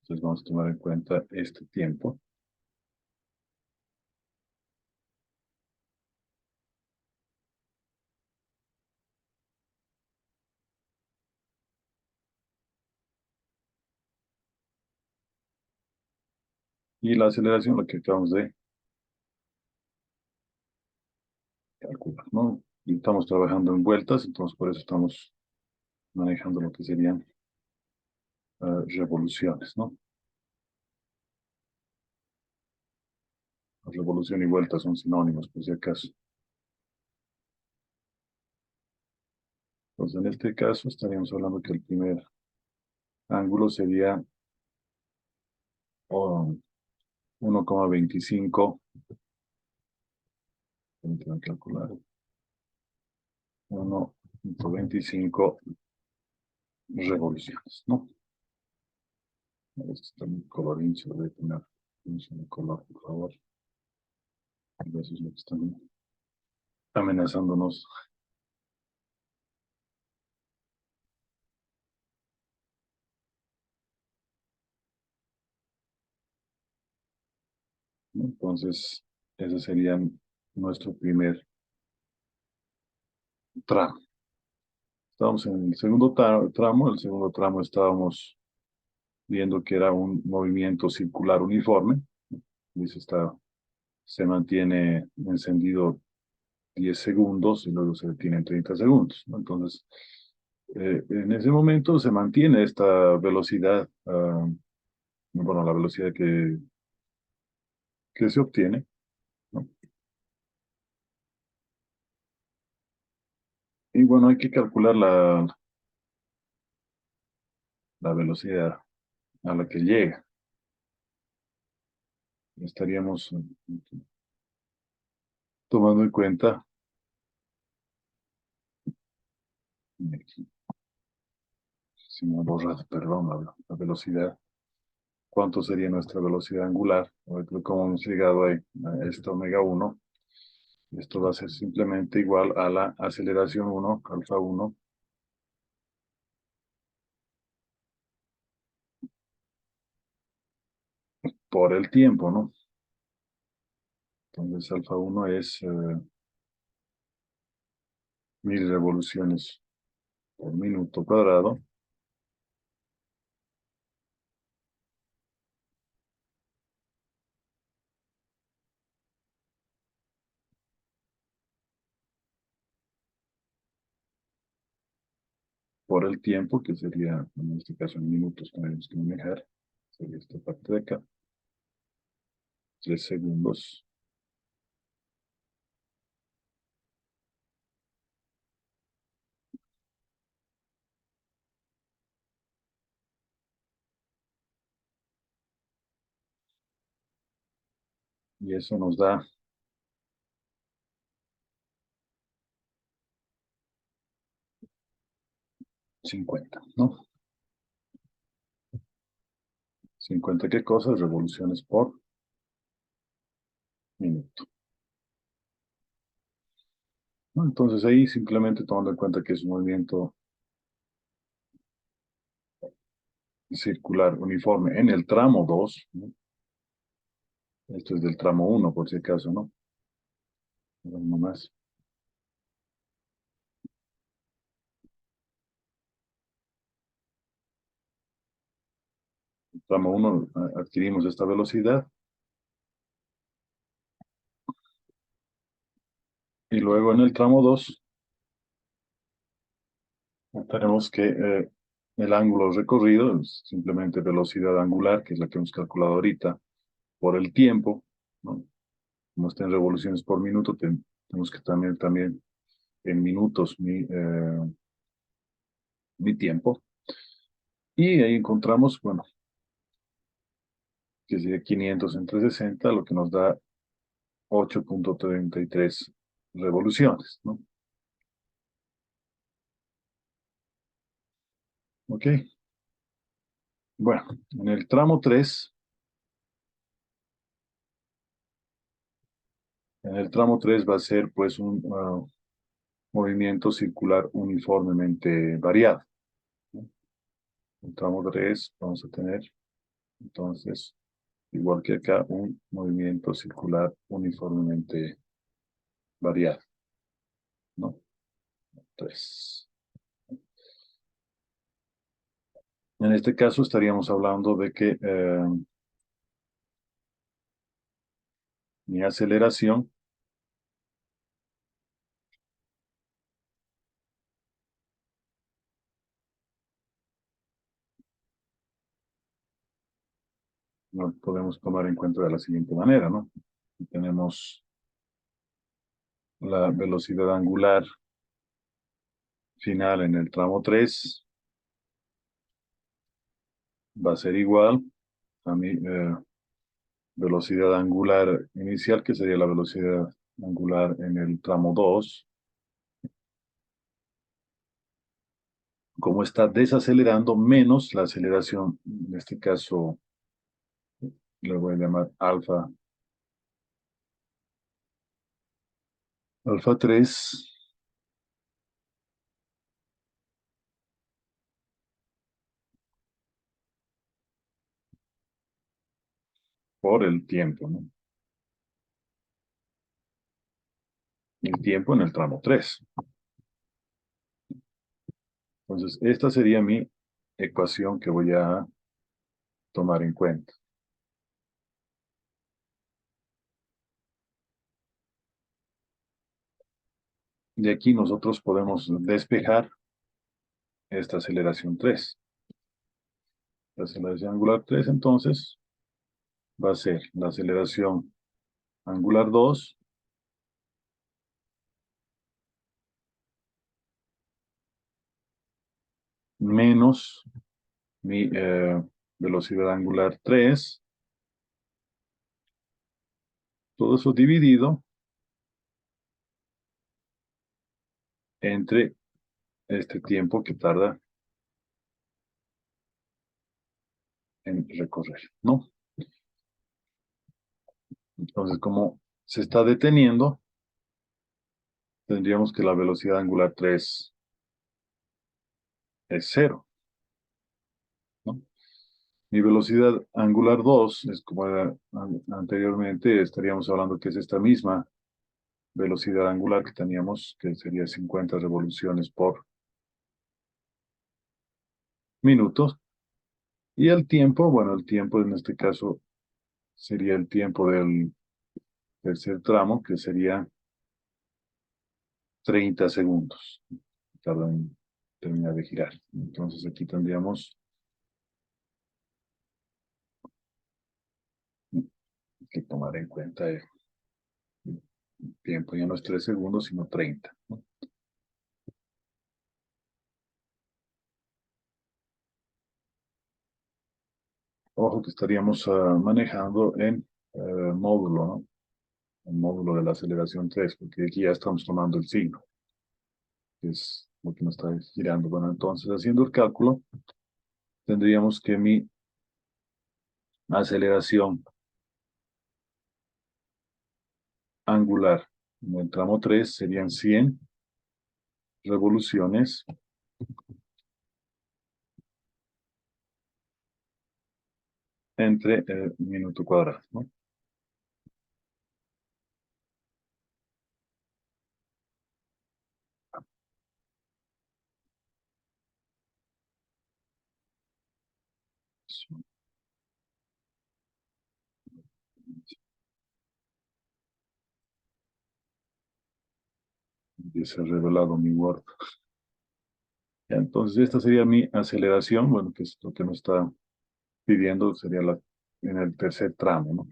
Entonces vamos a tomar en cuenta este tiempo. Y la aceleración, lo que acabamos de calcular, ¿no? Y estamos trabajando en vueltas, entonces por eso estamos manejando lo que serían revoluciones, ¿no? Revolución y vuelta son sinónimos, por si acaso. Entonces, en este caso estaríamos hablando que el primer ángulo sería 1,25. Permítanme calcular. 1.25 revoluciones, ¿no? Esto está muy colorín, se debe tener un solo color, por favor. Eso es lo que están amenazándonos. ¿No? Entonces, ese sería nuestro primer tramo. Estamos en el segundo tramo. El segundo tramo estábamos viendo que era un movimiento circular uniforme. Dice, se mantiene encendido 10 segundos y luego se detiene en 30 segundos, ¿no? Entonces, en ese momento se mantiene esta velocidad, bueno, la velocidad que se obtiene, ¿no? Y bueno, hay que calcular la velocidad a la que llega. Estaríamos tomando en cuenta, si me ha borrado, perdón, la velocidad. ¿Cuánto sería nuestra velocidad angular? Como hemos llegado ahí, a esto omega 1. Esto va a ser simplemente igual a la aceleración 1, alfa 1, por el tiempo, ¿no? Entonces, alfa 1 es 1000 revoluciones por minuto cuadrado por el tiempo, que sería, en este caso, en minutos, tenemos que manejar. Sería esta parte de acá, 3 segundos. Y eso nos da 50, ¿no? 50, ¿qué cosas? Revoluciones por minuto, ¿no? Entonces ahí simplemente tomando en cuenta que es un movimiento circular uniforme en el tramo 2, ¿no? Esto es del tramo 1, por si acaso, ¿no? Uno más. El tramo 1 adquirimos esta velocidad y luego en el tramo 2 tenemos que el ángulo recorrido es simplemente velocidad angular, que es la que hemos calculado ahorita, por el tiempo, ¿no? Como está en revoluciones por minuto, tenemos que también en minutos mi tiempo. Y ahí encontramos, bueno, que sería 500 entre 60, lo que nos da 8.33 revoluciones, ¿no? Ok. Bueno, en el tramo 3, en el tramo 3 va a ser pues un movimiento circular uniformemente variado, ¿no? En el tramo 3 vamos a tener entonces, igual que acá, un movimiento circular uniformemente variado, ¿no? 3. En este caso estaríamos hablando de que mi aceleración lo podemos tomar en cuenta de la siguiente manera, ¿no? Tenemos la velocidad angular final en el tramo 3, va a ser igual a mi velocidad angular inicial, que sería la velocidad angular en el tramo 2, como está desacelerando menos la aceleración, en este caso le voy a llamar alfa 3 por el tiempo, ¿no? El tiempo en el tramo 3. Entonces, esta sería mi ecuación que voy a tomar en cuenta. De aquí nosotros podemos despejar esta aceleración 3. La aceleración angular 3, entonces, va a ser la aceleración angular 2 menos mi velocidad angular 3, todo eso dividido entre este tiempo que tarda en recorrer, ¿no? Entonces, como se está deteniendo, tendríamos que la velocidad angular 3 es cero, ¿no? Mi velocidad angular 2 es como era anteriormente, estaríamos hablando que es esta misma velocidad angular que teníamos, que sería 50 revoluciones por minuto. Y el tiempo, bueno, el tiempo en este caso sería el tiempo del tercer tramo, que sería 30 segundos. Tarda en terminar de girar. Entonces aquí tendríamos que tomar en cuenta el tiempo, ya no es 3 segundos, sino 30, ¿no? Ojo que estaríamos manejando en módulo, ¿no? El módulo de la aceleración 3, porque aquí ya estamos tomando el signo, que es lo que nos está girando. Bueno, entonces haciendo el cálculo, tendríamos que mi aceleración angular en el tramo 3 serían 100 revoluciones entre el minuto cuadrado, ¿no? Y se ha revelado mi Word. Entonces, esta sería mi aceleración, bueno, que es lo que nos está pidiendo, sería en el tercer tramo, ¿no?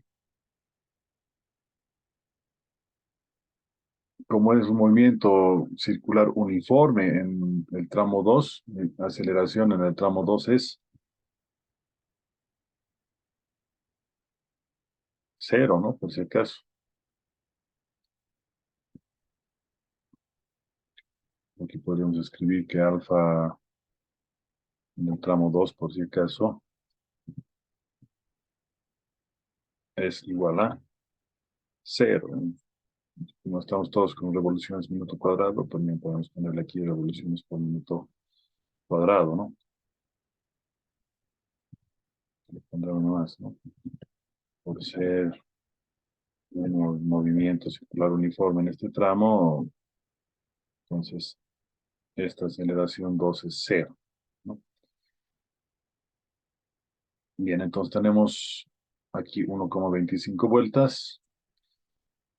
Como es un movimiento circular uniforme en el tramo 2, mi aceleración en el tramo 2 es cero, ¿no? Por si acaso. Aquí podríamos escribir que alfa en el tramo 2, por si acaso, es igual a cero. Como estamos todos con revoluciones minuto cuadrado, también podemos ponerle aquí revoluciones por minuto cuadrado, ¿no? Le pondré uno más, ¿no? Por ser un movimiento circular uniforme en este tramo, entonces esta aceleración 2 es cero, ¿no? Bien, entonces tenemos aquí 1,25 vueltas,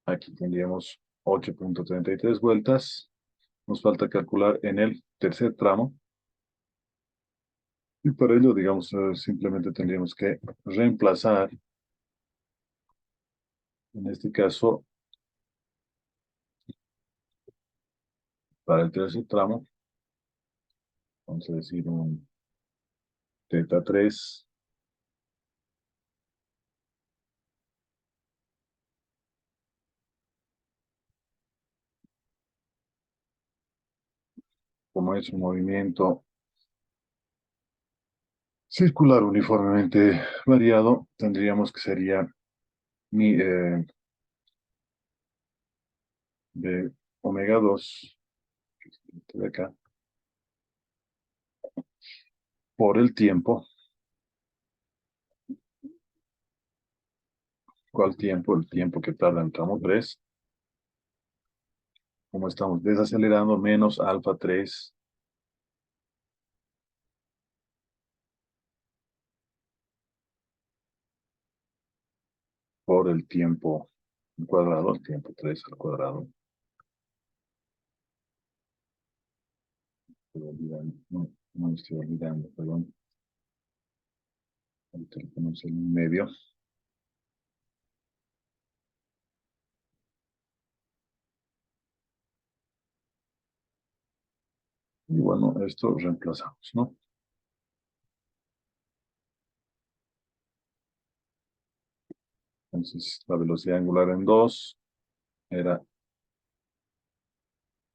aquí tendríamos 8,33 vueltas, nos falta calcular en el tercer tramo, y para ello, digamos, simplemente tendríamos que reemplazar, en este caso, para el tercer tramo, vamos a decir un teta 3 como es un movimiento circular uniformemente variado, tendríamos que sería mi de omega 2 de acá, por el tiempo. ¿Cuál tiempo? El tiempo que tarda en tramo 3. Como estamos desacelerando, menos alfa 3 por el tiempo al cuadrado, el tiempo 3 al cuadrado. Estoy olvidando, no, no me estoy olvidando, perdón. Ahorita lo ponemos en medio. Y bueno, esto reemplazamos, ¿no? Entonces, la velocidad angular en 2 era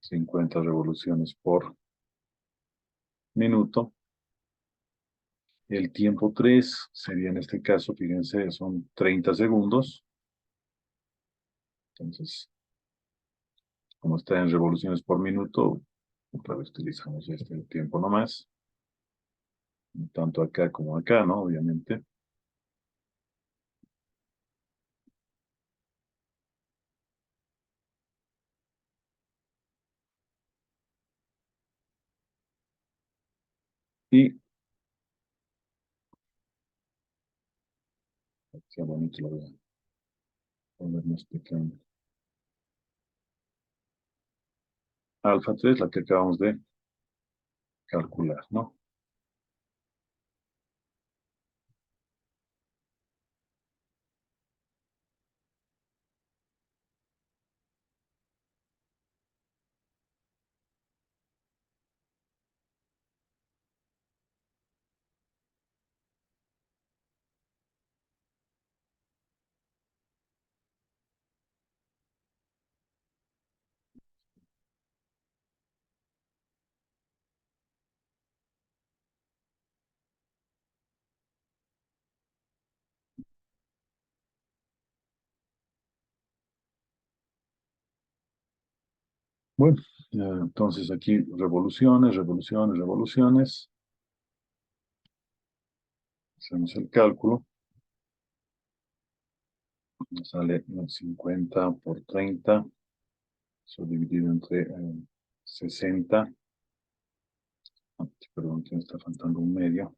50 revoluciones por minuto. El tiempo 3 sería en este caso, fíjense, son 30 segundos. Entonces, como está en revoluciones por minuto, otra vez utilizamos este tiempo nomás. Tanto acá como acá, ¿no? Obviamente. Y, qué bonito lo voy a poner más pequeño. Alfa 3, la que acabamos de calcular, ¿no? Bueno, entonces aquí revoluciones, revoluciones, revoluciones. Hacemos el cálculo. Nos sale 50 por 30. Eso dividido entre 60. Perdón, que me está faltando un medio.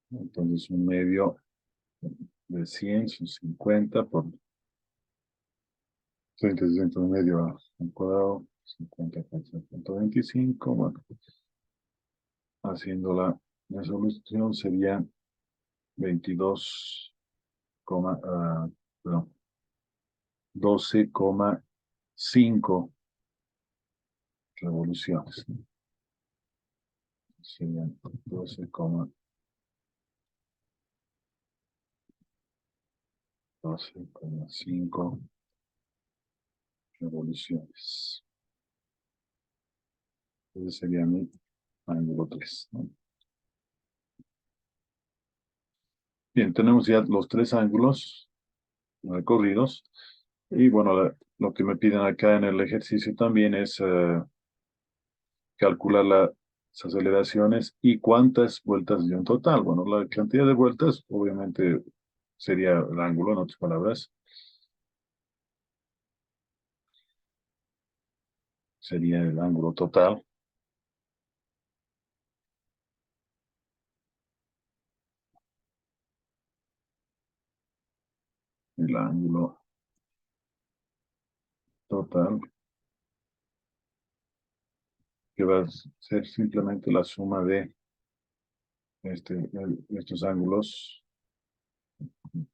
Entonces un medio de 100 son 50 por 30, 60, un medio al cuadrado, 50 por 125. Bueno, haciendo la resolución sería 22, perdón, 12,5 revoluciones, ¿no? Serían 12,5 revoluciones. Ese sería mi ángulo 3, ¿no? Bien, tenemos ya los tres ángulos recorridos. Y bueno, lo que me piden acá en el ejercicio también es calcular las aceleraciones y cuántas vueltas dio en total. Bueno, la cantidad de vueltas obviamente sería el ángulo, en otras palabras, sería el ángulo total. El ángulo total, que va a ser simplemente la suma de estos ángulos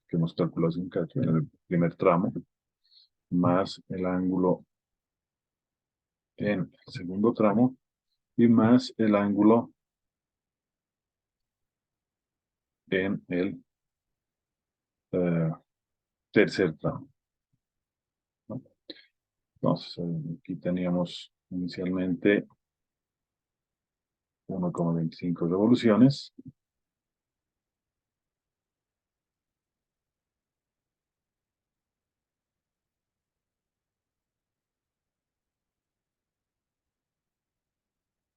que hemos calculado en el primer tramo, más el ángulo en el segundo tramo y más el ángulo en el eh, tercer tramo, ¿no? Entonces, aquí teníamos inicialmente 1,25 revoluciones.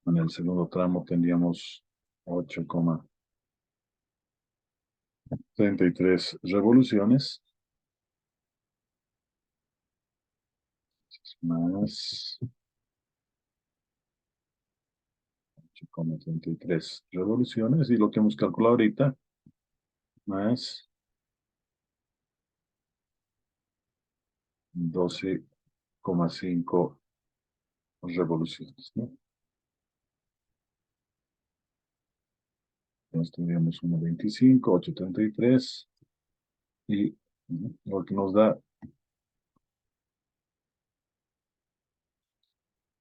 En el segundo tramo tendríamos 8,33 revoluciones, más 8,33 revoluciones, y lo que hemos calculado ahorita, más 12,5 revoluciones, ¿no? Entonces tendríamos 1,25, 8,33 y lo que nos da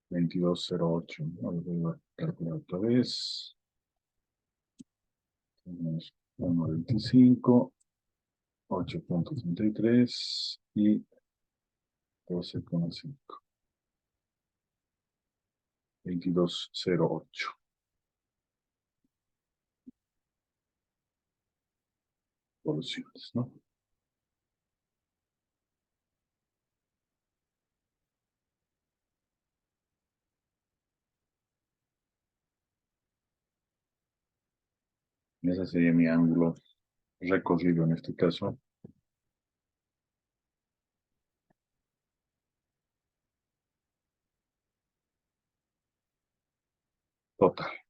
22,08, ¿no? Lo voy a calcular otra vez. Tenemos 1,25, 8,33 y 12,5. 22,08 revoluciones, ¿no? Ese sería mi ángulo recorrido en este caso, total.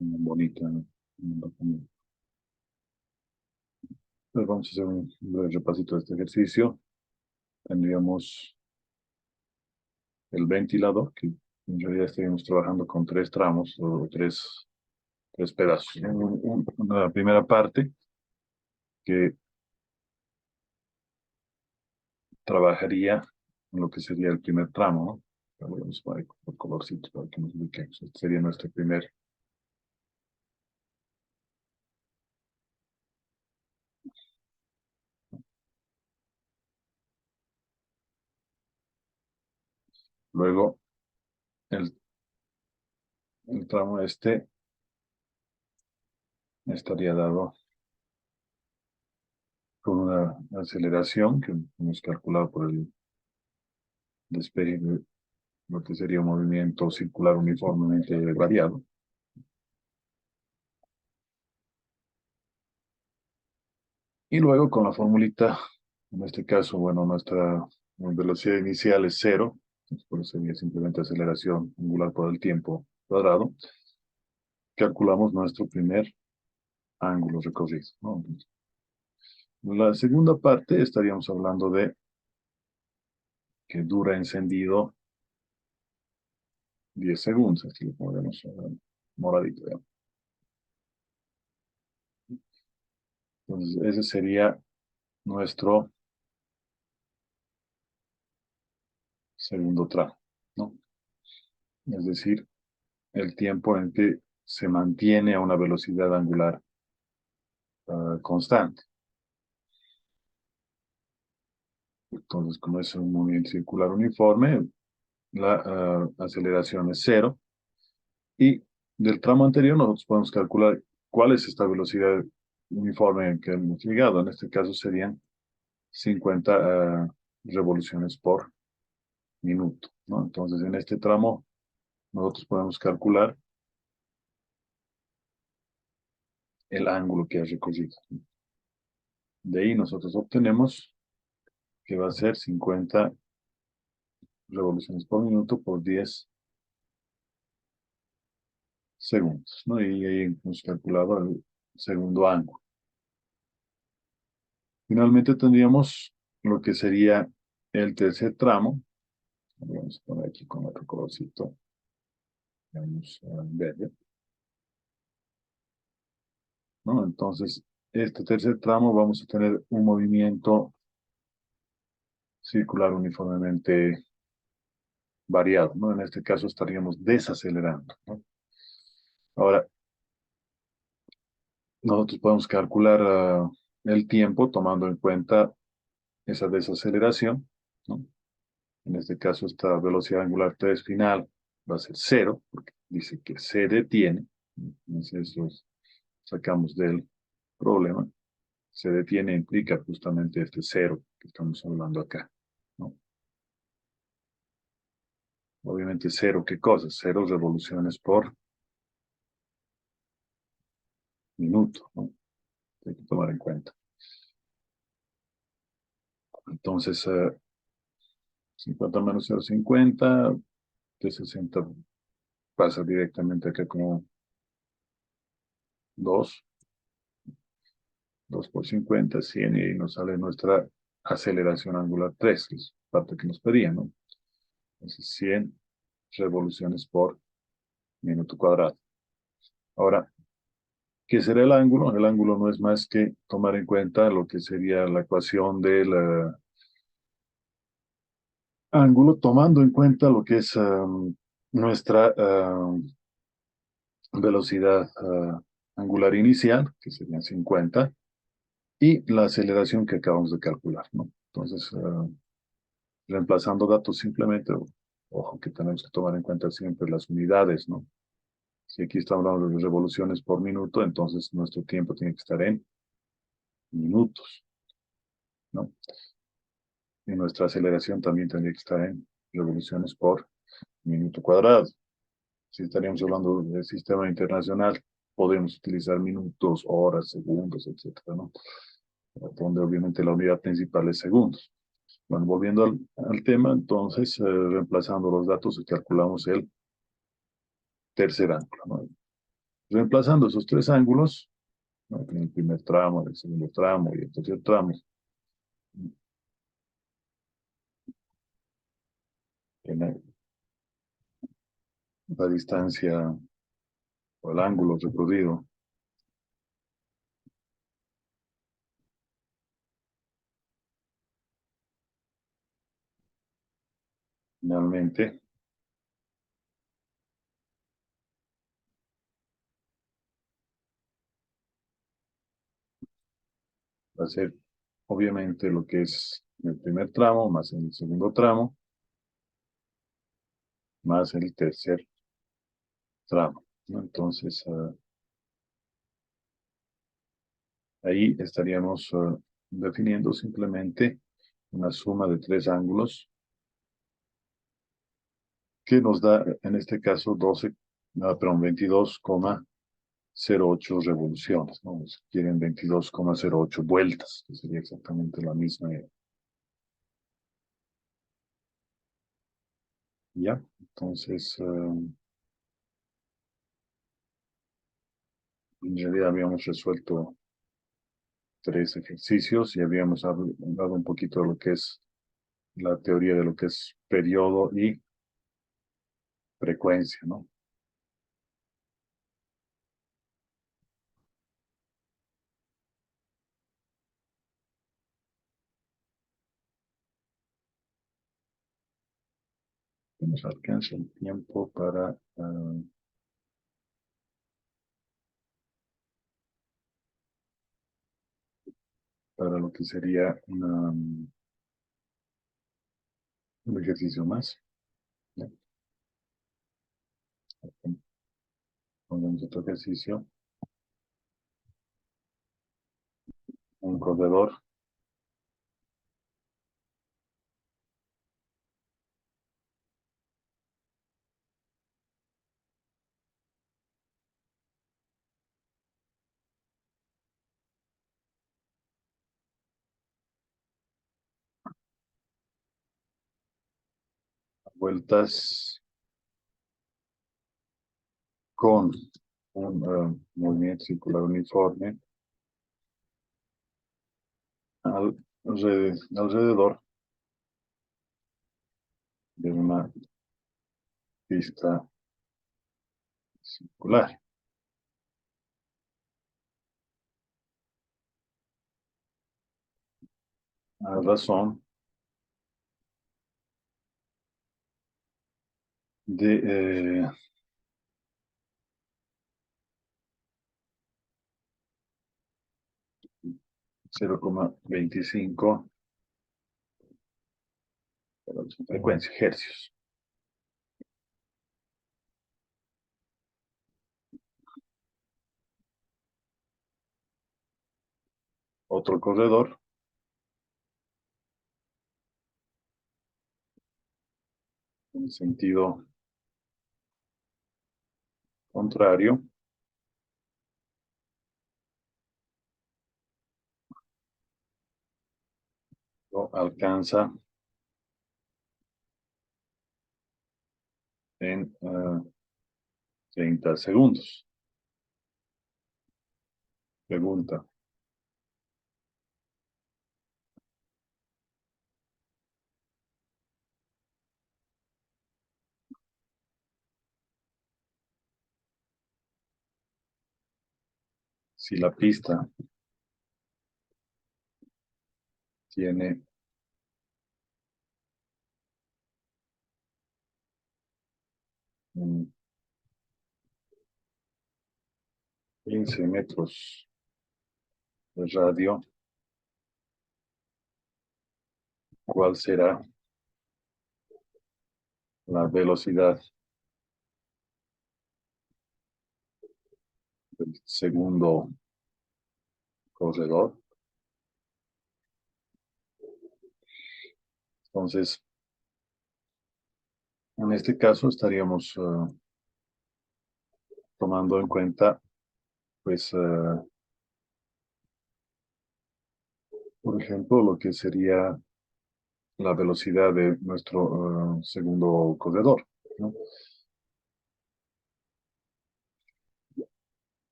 Un bonito, ¿no? Un documento. Pues vamos a hacer un breve repasito de este ejercicio. Tendríamos el ventilador, que en realidad estaríamos trabajando con tres tramos o tres pedazos, ¿no? Una primera parte que trabajaría en lo que sería el primer tramo, ¿no? Lo vamos a poner por colorcitos para que nos ubiquemos. Este sería nuestro primer. Luego, el, el tramo este estaría dado con una aceleración que hemos calculado por el despegue de lo que sería un movimiento circular uniformemente variado. Y luego con la formulita, en este caso, bueno, nuestra velocidad inicial es cero, por eso sería simplemente aceleración angular por el tiempo cuadrado. Calculamos nuestro primer ángulo recorrido, ¿no? La segunda parte estaríamos hablando de que dura encendido 10 segundos, aquí lo ponemos moradito, ¿ya? Entonces, ese sería nuestro segundo tramo, ¿no? Es decir, el tiempo en que se mantiene a una velocidad angular constante. Entonces, como es un movimiento circular uniforme, la aceleración es cero. Y del tramo anterior nosotros podemos calcular cuál es esta velocidad uniforme en que hemos llegado. En este caso serían 50 revoluciones por minuto, ¿no? Entonces, en este tramo nosotros podemos calcular el ángulo que ha recorrido. De ahí nosotros obtenemos que va a ser 50 revoluciones por minuto por 10 segundos, ¿no? Y ahí hemos calculado segundo ángulo. Finalmente tendríamos lo que sería el tercer tramo. Vamos a poner aquí con otro colorcito. Vamos a verde, ¿no? Entonces, este tercer tramo vamos a tener un movimiento circular uniformemente variado, ¿no? En este caso estaríamos desacelerando, ¿no? Ahora, nosotros podemos calcular el tiempo tomando en cuenta esa desaceleración, ¿no? En este caso, esta velocidad angular 3 final va a ser cero, porque dice que se detiene. Entonces, eso sacamos del problema. Se detiene implica justamente este cero que estamos hablando acá, ¿no? Obviamente cero, ¿qué cosa? Cero revoluciones por minuto, ¿no? Hay que tomar en cuenta. Entonces, 50 menos 0,50, de 60 pasa directamente acá como 2, 2 por 50, 100, y ahí nos sale nuestra aceleración angular 3, que es parte que nos pedía, ¿no? Entonces, 100 revoluciones por minuto cuadrado. Ahora, ¿qué será el ángulo? El ángulo no es más que tomar en cuenta lo que sería la ecuación del ángulo, tomando en cuenta lo que es nuestra velocidad angular inicial, que serían 50, y la aceleración que acabamos de calcular, ¿no? Entonces, reemplazando datos simplemente, ojo que tenemos que tomar en cuenta siempre las unidades, ¿no? Si aquí estamos hablando de revoluciones por minuto, entonces nuestro tiempo tiene que estar en minutos, ¿no? Y nuestra aceleración también tendría que estar en revoluciones por minuto cuadrado. Si estaríamos hablando del sistema internacional, podemos utilizar minutos, horas, segundos, etcétera, ¿no? Donde obviamente la unidad principal es segundos. Bueno, volviendo al tema, entonces, reemplazando los datos, calculamos el tercer ángulo, ¿no? Reemplazando esos tres ángulos, ¿no? En el primer tramo, el segundo tramo y el tercer tramo, en la distancia o el ángulo recorrido, finalmente va a ser obviamente lo que es el primer tramo más el segundo tramo más el tercer tramo, ¿no? Entonces, ahí estaríamos definiendo simplemente una suma de tres ángulos que nos da, en este caso, 22,08 revoluciones, ¿no? Quieren 22,08 vueltas, que sería exactamente la misma. ¿Ya? Entonces, en realidad habíamos resuelto tres ejercicios y habíamos hablado un poquito de lo que es la teoría de lo que es periodo y frecuencia, ¿no? Que nos alcanza el tiempo para lo que sería un ejercicio más, ¿no? Pongamos otro ejercicio, un corredor, vueltas con un movimiento circular uniforme alrededor de una pista circular, a razón de 0,25 frecuencia, hercios. Otro corredor en sentido contrario lo alcanza en 30 segundos. Pregunta: si la pista tiene un 15 metros de radio, ¿cuál será la velocidad del segundo corredor? Entonces, en este caso estaríamos tomando en cuenta, pues, por ejemplo, lo que sería la velocidad de nuestro segundo corredor, ¿no?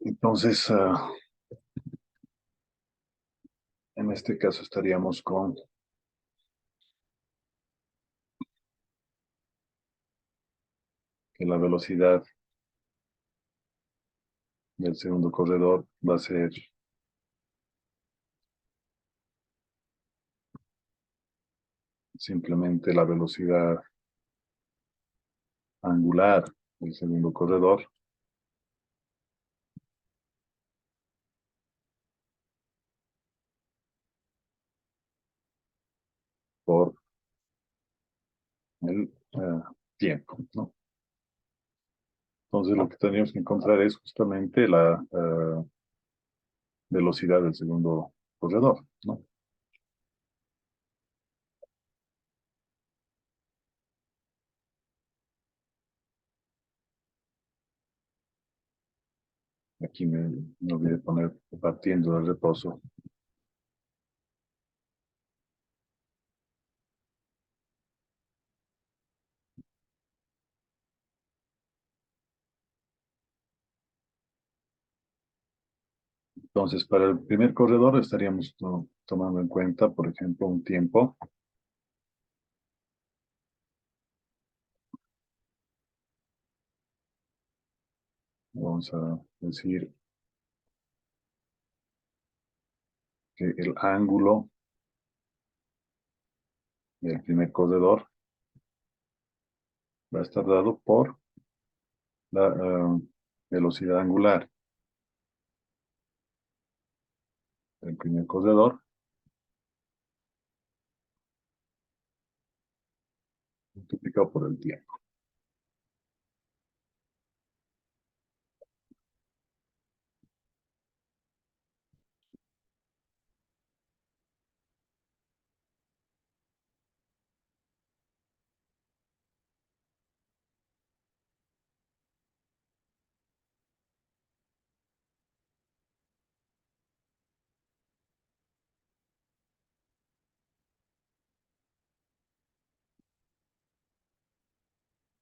Entonces, en este caso estaríamos con que la velocidad del segundo corredor va a ser simplemente la velocidad angular del segundo corredor por el tiempo, ¿no? Entonces lo que tenemos que encontrar es justamente la velocidad del segundo corredor, ¿no? Aquí me olvidé poner partiendo del reposo. Entonces, para el primer corredor estaríamos tomando en cuenta, por ejemplo, un tiempo. Vamos a decir que el ángulo del primer corredor va a estar dado por la velocidad angular del primer corredor multiplicado por el tiempo.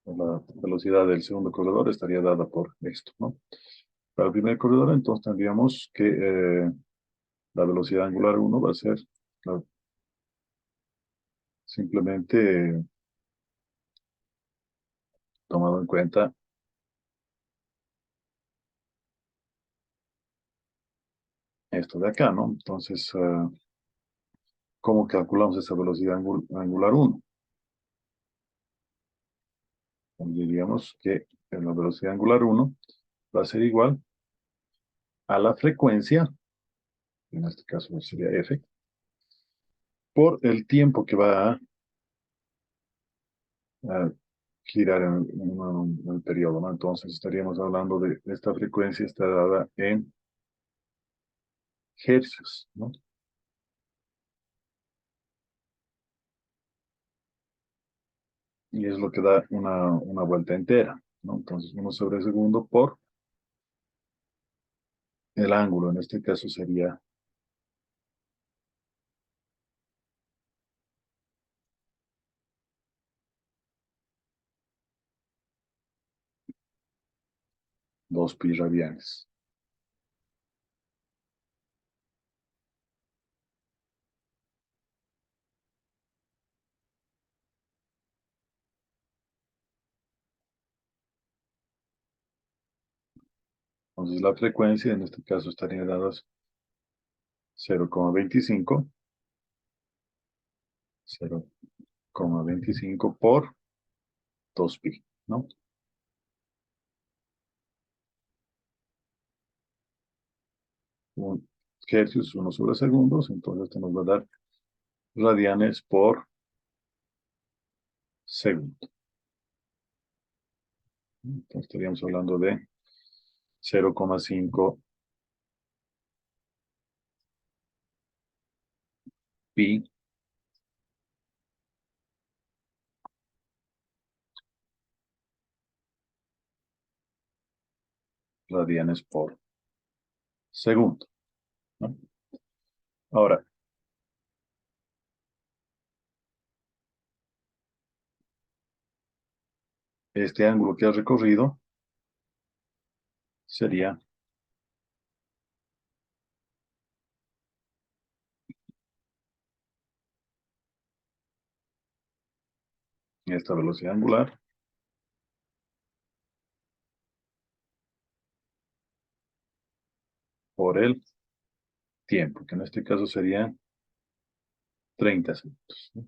La velocidad del segundo corredor estaría dada por esto, ¿no? para el primer corredor, entonces tendríamos que la velocidad angular 1 va a ser simplemente tomado en cuenta esto de acá, ¿no? Entonces, ¿cómo calculamos esa velocidad angular 1? Diríamos que la velocidad angular 1 va a ser igual a la frecuencia, en este caso sería f, por el tiempo que va a girar en el periodo, ¿no? Entonces estaríamos hablando de esta frecuencia está dada en hercios, ¿no? Y es lo que da una vuelta entera, ¿no? Entonces 1/segundo por el ángulo, en este caso sería 2 pi radianes. Entonces la frecuencia en este caso estaría dada 0,25, 0,25 por 2 pi, ¿no? Un hercios 1/segundos, entonces esto nos va a dar radianes por segundo. Entonces estaríamos hablando de 0,5 pi radianes por segundo, ¿no? Ahora, este ángulo que ha recorrido sería esta velocidad angular por el tiempo, que en este caso sería 30 segundos, ¿no?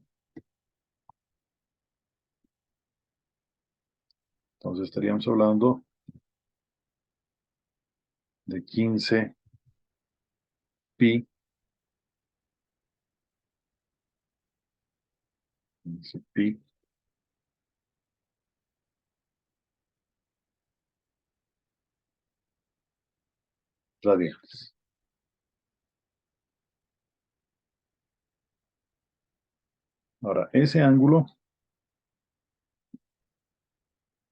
Entonces estaríamos hablando de 15 pi, 15 pi radianes. Ahora, ese ángulo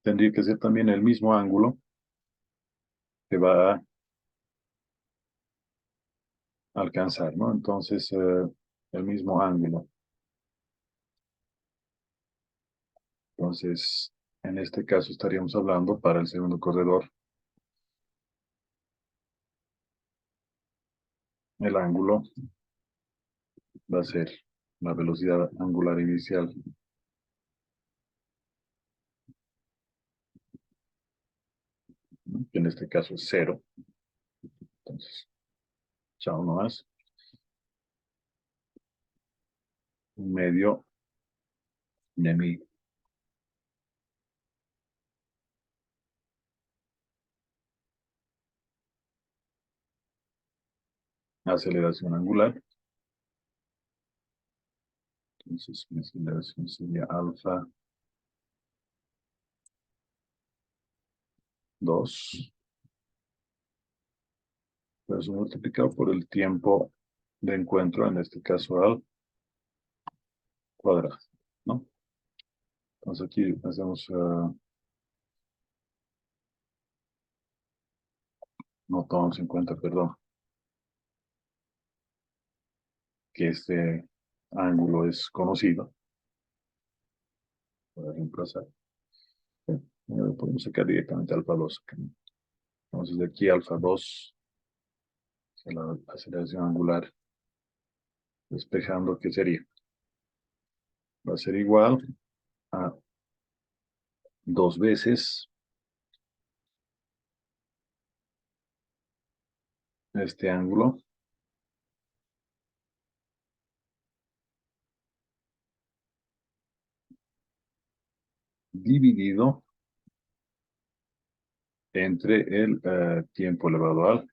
tendría que ser también el mismo ángulo que va a alcanzar, ¿no? Entonces, el mismo ángulo. Entonces, en este caso estaríamos hablando para el segundo corredor, el ángulo va a ser la velocidad angular inicial, ¿no? Que en este caso es 0. Entonces, chao nomás. 1/2 de mi aceleración angular. Entonces, mi aceleración sería alfa 2, pero eso multiplicado por el tiempo de encuentro, en este caso al cuadrado, ¿no? Entonces aquí hacemos, no tomamos en cuenta, perdón, que este ángulo es conocido. Voy a reemplazar. Podemos sacar directamente alfa 2. Entonces de aquí alfa 2, la aceleración angular despejando, ¿qué sería? Va a ser igual a 2 veces este ángulo dividido entre el tiempo elevado al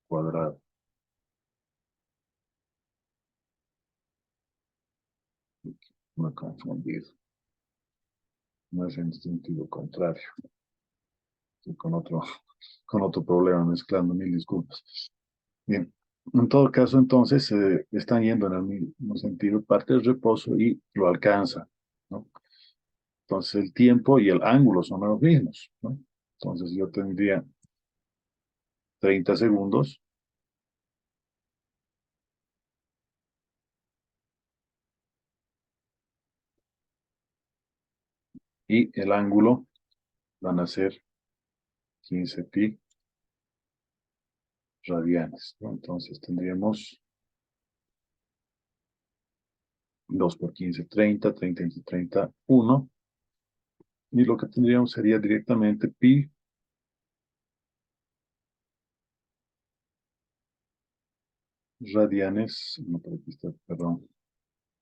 cuadrado. Me he confundido. No es en sentido contrario. Estoy con otro problema mezclando, mil disculpas. Bien, en todo caso, entonces, están yendo en el mismo sentido, parte del reposo y lo alcanza, ¿no? Entonces, el tiempo y el ángulo son los mismos, ¿no? Entonces, yo tendría 30 segundos y el ángulo van a ser 15 pi radianes, ¿no? Entonces, tendríamos 2 por 15, 30, 30 entre 30, 1. Y lo que tendríamos sería directamente pi radianes, no, por aquí está, perdón,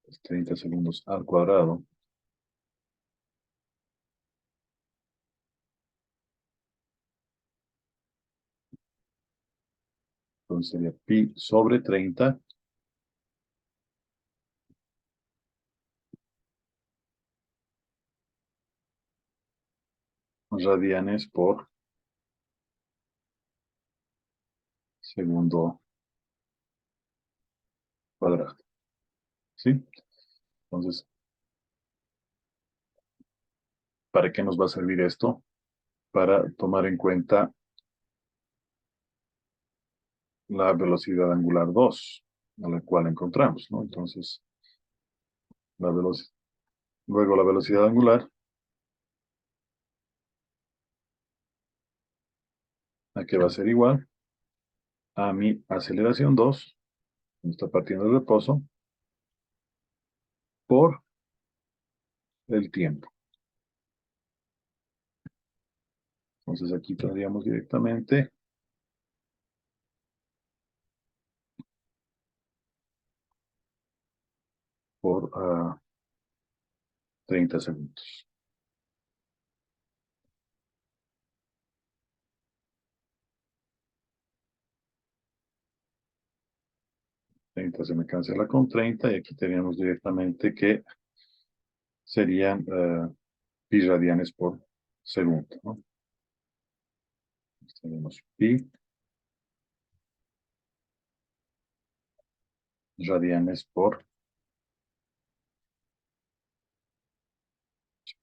es 30 segundos al cuadrado. Entonces sería pi sobre 30 radianes por segundo cuadrado. ¿Sí? Entonces, ¿para qué nos va a servir esto? Para tomar en cuenta la velocidad angular 2, a la cual encontramos, ¿no? Entonces, la velocidad, luego la velocidad angular, ¿a qué va a ser igual? A mi aceleración 2, que está partiendo del reposo, por el tiempo. Entonces aquí tendríamos directamente por 30 segundos. 30 se me cancela con 30 y aquí tenemos directamente que serían pi radianes por segundo, ¿no? Tenemos pi radianes por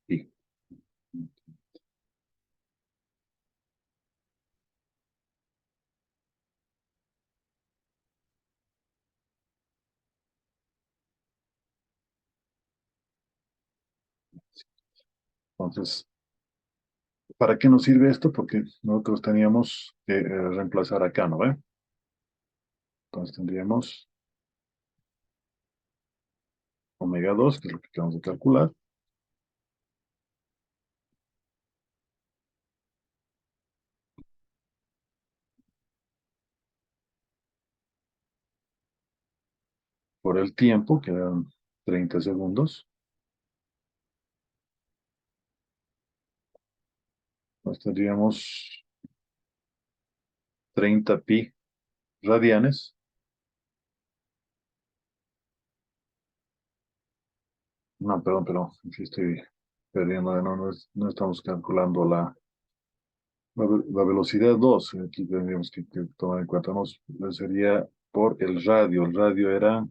pi. Entonces, ¿para qué nos sirve esto? Porque nosotros teníamos que reemplazar acá, ¿no ve? Entonces tendríamos omega 2, que es lo que acabamos de calcular, por el tiempo, que eran 30 segundos. Entonces tendríamos 30 pi radianes. No, perdón, aquí estoy perdiendo, no estamos calculando la velocidad 2. Aquí tendríamos que tomar en cuenta, sería por el radio era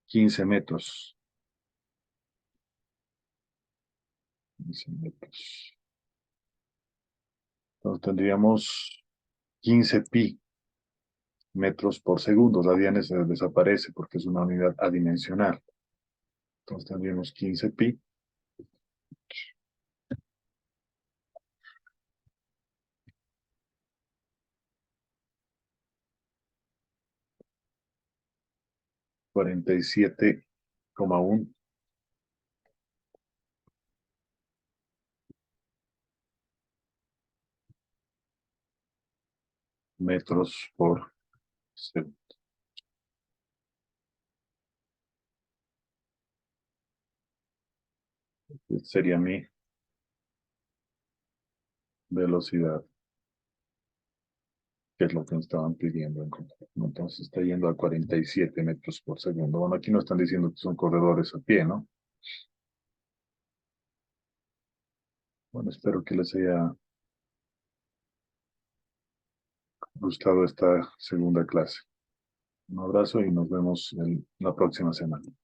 15 metros. 15 metros. Entonces tendríamos 15 pi metros por segundo. Radianes desaparece porque es una unidad adimensional. Entonces tendríamos 15 pi 47,1 metros por segundo. Esta sería mi velocidad, que es lo que me estaban pidiendo. Entonces está yendo a 47 metros por segundo. Bueno, aquí no están diciendo que son corredores a pie, ¿no? Bueno, espero que les haya gustado esta segunda clase. Un abrazo y nos vemos la próxima semana.